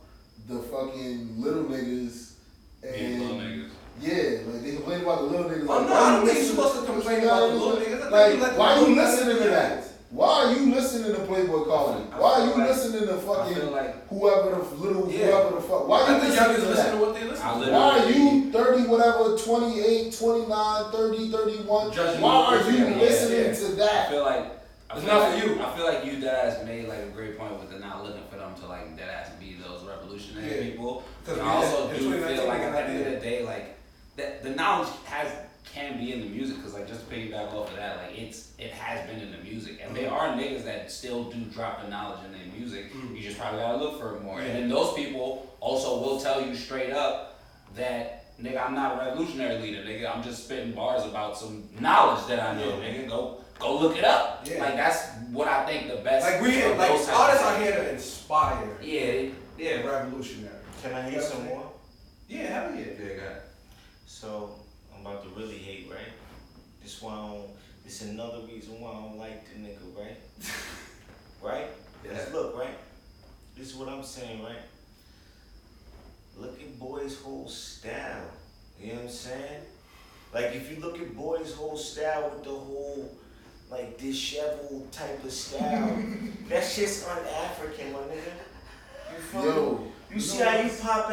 Speaker 2: the fucking little niggas and
Speaker 4: little niggas.
Speaker 2: Yeah, like they complain about the little niggas.
Speaker 1: Oh
Speaker 2: like,
Speaker 1: no, I don't think you're supposed to complain about the little niggas.
Speaker 2: Like, why are you listening to that? Why are you listening to Playboy Colony? Why are you listening to fucking whoever the fuck? Why are you listening to that?
Speaker 1: What they listen to.
Speaker 2: Why are you 30, whatever, 28, 29, 30, 31? Why are you listening to that?
Speaker 6: I feel like
Speaker 1: it's not for you.
Speaker 6: I feel like you deadass made like a great point with the not looking for them to like deadass be those revolutionary people. But I also do feel like at the end of the day, like the knowledge can be in the music, because like just to piggyback off of that, like it has been in the music, and there are niggas that still do drop the knowledge in their music. You just probably gotta look for it more. And then those people also will tell you straight up that, nigga, I'm not a revolutionary leader, nigga, I'm just spitting bars about some knowledge that I know, nigga. Go look it up. Like that's what I think the best.
Speaker 1: Like artists are here to inspire.
Speaker 6: Yeah.
Speaker 1: Revolutionary.
Speaker 3: Can I hear some more?
Speaker 1: Yeah, hell yeah.
Speaker 4: Yeah, go ahead.
Speaker 3: So I'm about to really hate, right? This another reason why I don't like the nigga, right? Right? Let's look, right? This is what I'm saying, right? Look at Boy's whole style. You know what I'm saying? Like if you look at Boy's whole style with the whole like disheveled type of style, that's just un-African, my nigga. You feel me? You see how you pop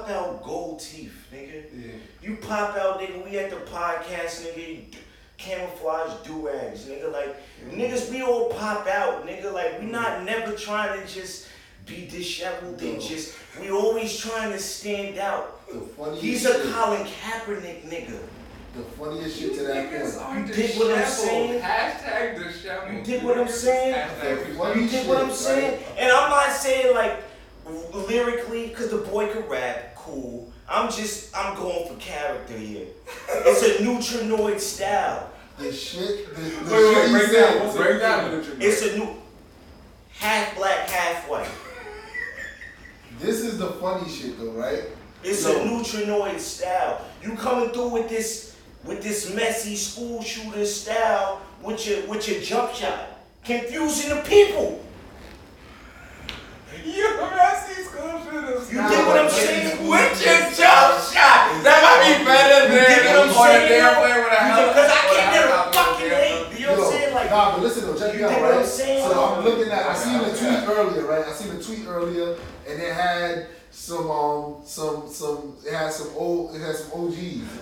Speaker 3: out gold teeth, nigga.
Speaker 1: Yeah.
Speaker 3: You pop out, nigga, we at the podcast, nigga, camouflage do-rags, nigga. Like, niggas, we all pop out, nigga. Like, we not never trying to just be disheveled and just, we always trying to stand out.
Speaker 2: The funniest
Speaker 3: He's
Speaker 2: shit.
Speaker 3: a Colin Kaepernick nigga.
Speaker 2: The funniest shit to that point.
Speaker 3: You dig what I'm saying?
Speaker 6: Hashtag disheveled.
Speaker 3: You dig what I'm saying?
Speaker 2: Funny
Speaker 3: You dig what I'm
Speaker 2: shit,
Speaker 3: saying?
Speaker 2: right?
Speaker 3: And I'm not saying like lyrically, cause the boy could rap, cool. I'm going for character here. It's a neutrinoid style.
Speaker 2: The shit. The
Speaker 6: Wait,
Speaker 2: shit he
Speaker 6: break
Speaker 2: said.
Speaker 6: down. Break down.
Speaker 3: It's a new half black, half white.
Speaker 2: This is the funny shit though, right?
Speaker 3: It's a neutrinoid style. You coming through with this messy school shooter style with your jump shot, confusing the people.
Speaker 6: You messy school shooters.
Speaker 3: You get what I'm saying?
Speaker 6: With your jump shot. That might be better than
Speaker 3: You get what I'm saying?
Speaker 6: damn player with a
Speaker 3: Because I can't get a fucking hate. You know what I'm saying? Like,
Speaker 2: nah, but listen though, check it
Speaker 3: you
Speaker 2: out,
Speaker 3: dig what
Speaker 2: right?
Speaker 3: I'm saying?
Speaker 2: So I'm looking at, I seen a tweet earlier, right? I seen a tweet earlier, and it had some OGs,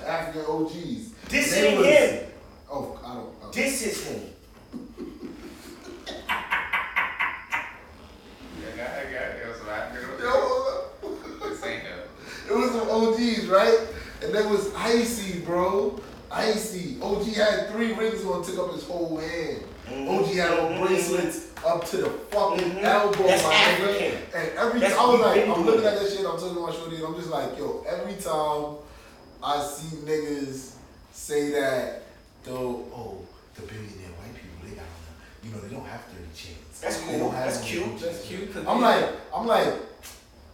Speaker 2: African OGs.
Speaker 3: This
Speaker 2: They
Speaker 3: ain't
Speaker 2: was-
Speaker 3: him.
Speaker 2: Oh, I don't know.
Speaker 3: This is him.
Speaker 2: It was some OGs, right? And they was icy, bro. Icy. OG had 3 rings on, took up his whole hand. OG had on bracelets up to the fucking elbow,
Speaker 3: That's
Speaker 2: my
Speaker 3: African.
Speaker 2: nigga. And every
Speaker 3: That's
Speaker 2: time I was
Speaker 3: what
Speaker 2: like,
Speaker 3: we
Speaker 2: I'm
Speaker 3: been
Speaker 2: looking
Speaker 3: doing.
Speaker 2: at that shit, I'm talking to my shorty, and I'm just like, yo, every time I see niggas say that, though, oh, the billionaire white people, they got, they don't have 30 chains.
Speaker 3: That's
Speaker 2: They
Speaker 3: cool.
Speaker 2: don't have
Speaker 3: That's
Speaker 2: no
Speaker 3: cute.
Speaker 2: chains.
Speaker 6: That's cute.
Speaker 2: I'm like,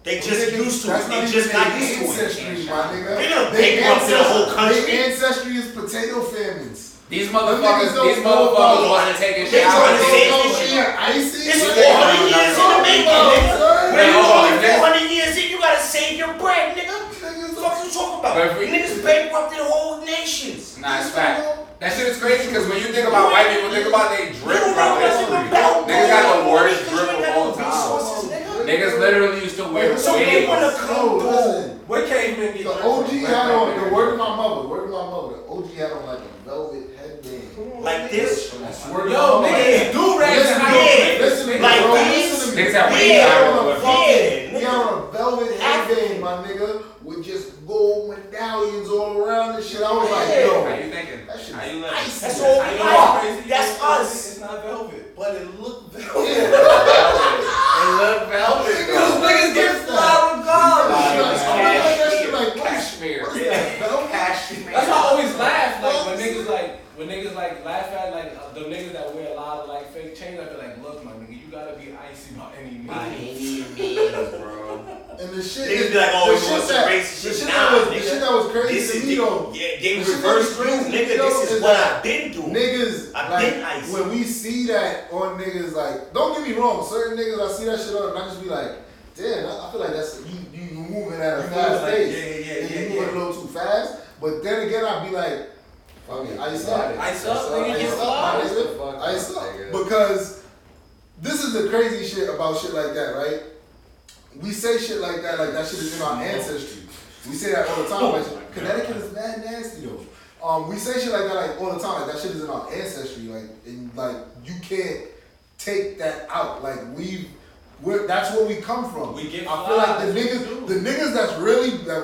Speaker 3: They just used to
Speaker 2: that's
Speaker 3: it.
Speaker 2: not
Speaker 3: They just
Speaker 2: even
Speaker 3: got
Speaker 2: their
Speaker 3: used to it.
Speaker 2: ancestry, my nigga.
Speaker 3: They done bankrupted the whole country.
Speaker 2: Their ancestry is potato famines.
Speaker 4: These
Speaker 2: Them niggas
Speaker 4: motherfuckers
Speaker 2: don't know about-
Speaker 4: wasn't taking
Speaker 3: They trying to
Speaker 4: showers.
Speaker 3: save
Speaker 2: Don't
Speaker 3: this
Speaker 2: know
Speaker 3: shit.
Speaker 2: she had icy.
Speaker 3: It's
Speaker 4: Yeah.
Speaker 3: 400 years in the making, nigga. When you
Speaker 4: hold on,
Speaker 3: only
Speaker 4: nigga.
Speaker 3: 400 years in, you gotta save your bread, nigga. What you talking about?
Speaker 4: But if we-
Speaker 3: Niggas bankrupted whole nations.
Speaker 4: Nah, it's fact. That shit is crazy because when you think about white people, think about they drip from history. Niggas got the worst drip of all time. Niggas literally used to wear
Speaker 3: So they wanna
Speaker 4: wigs.
Speaker 3: come through.
Speaker 2: Listen,
Speaker 6: What cavemen get
Speaker 2: the
Speaker 6: drip
Speaker 2: OG
Speaker 6: from?
Speaker 2: had on, the word of my mother, the OG had on like a velvet headband.
Speaker 3: Like this.
Speaker 2: Word of
Speaker 6: Yo,
Speaker 2: my mother.
Speaker 6: nigga, do rags
Speaker 2: Listen,
Speaker 6: and
Speaker 3: yeah.
Speaker 2: listen to me,
Speaker 3: Like
Speaker 2: bro.
Speaker 3: these?
Speaker 2: Listen to me.
Speaker 4: Niggas have
Speaker 2: He
Speaker 4: weed
Speaker 2: had
Speaker 4: out
Speaker 2: on a
Speaker 4: of
Speaker 2: fucking,
Speaker 3: Yeah,
Speaker 2: he had on a velvet
Speaker 3: African.
Speaker 2: headband, my nigga, with just gold medallions all around and shit. I was like,
Speaker 3: Yeah.
Speaker 4: How
Speaker 2: yo,
Speaker 4: you thinking?
Speaker 2: that shit
Speaker 4: How
Speaker 2: is
Speaker 4: you living?
Speaker 2: icy.
Speaker 3: That's all we
Speaker 6: I know
Speaker 3: like.
Speaker 6: crazy.
Speaker 3: That's us.
Speaker 6: It's not velvet, but it looked velvet.
Speaker 4: It look velvet.
Speaker 6: Those niggas get fly regardless.
Speaker 2: I'm looking at that shit like, what is
Speaker 4: Cashmere.
Speaker 2: what is that, velvet?
Speaker 6: That's why I always laugh when niggas laugh at the niggas that wear a lot of fake chains. I be like, look, my nigga, you gotta be icy by any means.
Speaker 3: bro.
Speaker 2: And the shit,
Speaker 3: Niggas be like, oh,
Speaker 2: the
Speaker 3: we
Speaker 2: shit
Speaker 3: want some
Speaker 2: that-
Speaker 3: racist
Speaker 2: the
Speaker 3: shit.
Speaker 2: shit
Speaker 3: Nah,
Speaker 2: that was, the
Speaker 3: nigga.
Speaker 2: shit that was crazy
Speaker 3: This
Speaker 2: to
Speaker 3: is
Speaker 2: me though.
Speaker 3: they
Speaker 2: The shit
Speaker 3: reverse
Speaker 2: that was crazy
Speaker 3: nigga.
Speaker 2: to me,
Speaker 3: This
Speaker 2: though,
Speaker 3: is
Speaker 2: is
Speaker 3: what
Speaker 2: that
Speaker 3: I've been doing.
Speaker 2: Niggas,
Speaker 3: I've
Speaker 2: like,
Speaker 3: been icy.
Speaker 2: when we see that on niggas, like, don't get me wrong, certain niggas, I see that shit on, and I just be like, damn, I feel like that's, you moving at a fast pace. You moving a little too fast. But then again, I'd be like, fuck it, ice up.
Speaker 6: Ice up, nigga, get
Speaker 2: my
Speaker 6: fly.
Speaker 2: nigga. Ice up. Because this is the crazy shit about shit like that, right? We say shit like that shit is in our ancestry. We say that all the time. Like, Connecticut is mad nasty though. We say shit like that all the time. Like that shit is in our ancestry. Like, and like you can't take that out. Like that's where we come from.
Speaker 6: We get
Speaker 2: I feel like
Speaker 6: flies.
Speaker 2: the niggas that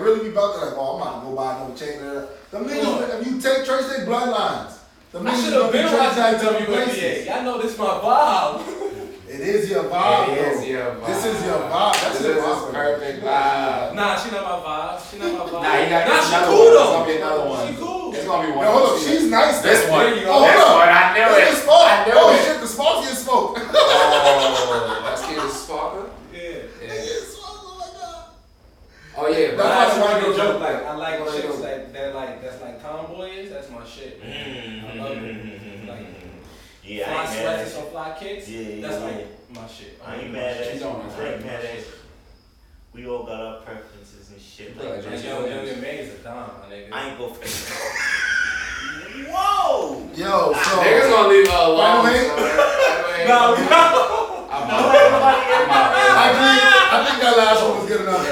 Speaker 2: really be about to like, oh, I'm not gonna go buy no chain there. Them niggas, if you trace their bloodlines, them
Speaker 6: I
Speaker 2: niggas
Speaker 6: should
Speaker 2: gonna
Speaker 6: have
Speaker 2: be
Speaker 6: been
Speaker 2: traced back
Speaker 6: watching
Speaker 2: to them
Speaker 6: WNBA.
Speaker 2: places.
Speaker 6: Y'all know this my vibe.
Speaker 2: It is your vibe,
Speaker 4: It is
Speaker 2: though.
Speaker 4: your vibe.
Speaker 2: This is your vibe. That's
Speaker 4: This
Speaker 2: your
Speaker 4: is
Speaker 2: vibe.
Speaker 4: perfect vibe.
Speaker 6: Nah, she not my vibe. She not my vibe.
Speaker 4: Nah, you got
Speaker 6: Nah, she
Speaker 4: another
Speaker 6: cool
Speaker 4: one. It's
Speaker 6: though.
Speaker 4: gonna be another one.
Speaker 6: She cool.
Speaker 4: It's gonna be one.
Speaker 2: No, hold up. She's nice.
Speaker 4: This
Speaker 2: though.
Speaker 4: one.
Speaker 6: There you go.
Speaker 2: Oh,
Speaker 4: This
Speaker 2: hold
Speaker 4: one.
Speaker 2: up.
Speaker 4: I knew
Speaker 2: Look
Speaker 4: it.
Speaker 2: at Smoke.
Speaker 4: I knew
Speaker 2: Oh
Speaker 4: it.
Speaker 2: shit, the smoky is smoke.
Speaker 4: Oh, that's cute as Sparker.
Speaker 6: Yeah.
Speaker 4: Oh yeah,
Speaker 2: That's
Speaker 4: but
Speaker 2: why
Speaker 6: That's
Speaker 2: I
Speaker 6: why
Speaker 2: go
Speaker 6: I joke like I like
Speaker 2: What I
Speaker 6: chicks
Speaker 2: do.
Speaker 6: that's like tomboys. That's my shit. I love it. Like
Speaker 3: Yeah,
Speaker 6: fly
Speaker 3: I ain't mad
Speaker 6: sweats
Speaker 3: at
Speaker 6: and some fly kicks.
Speaker 3: Yeah,
Speaker 6: That's
Speaker 3: yeah,
Speaker 6: like my shit.
Speaker 3: I ain't mad at
Speaker 4: She's
Speaker 3: you.
Speaker 4: on
Speaker 3: I
Speaker 4: it.
Speaker 3: ain't mad at you. We all got our preferences and shit. Like,
Speaker 6: Like WNBA is a dime, my nigga.
Speaker 3: I ain't go for Whoa!
Speaker 2: Yo, so
Speaker 4: niggas gonna leave her alone.
Speaker 2: By the way-
Speaker 6: No,
Speaker 4: I'm out.
Speaker 2: I think that last one was good enough.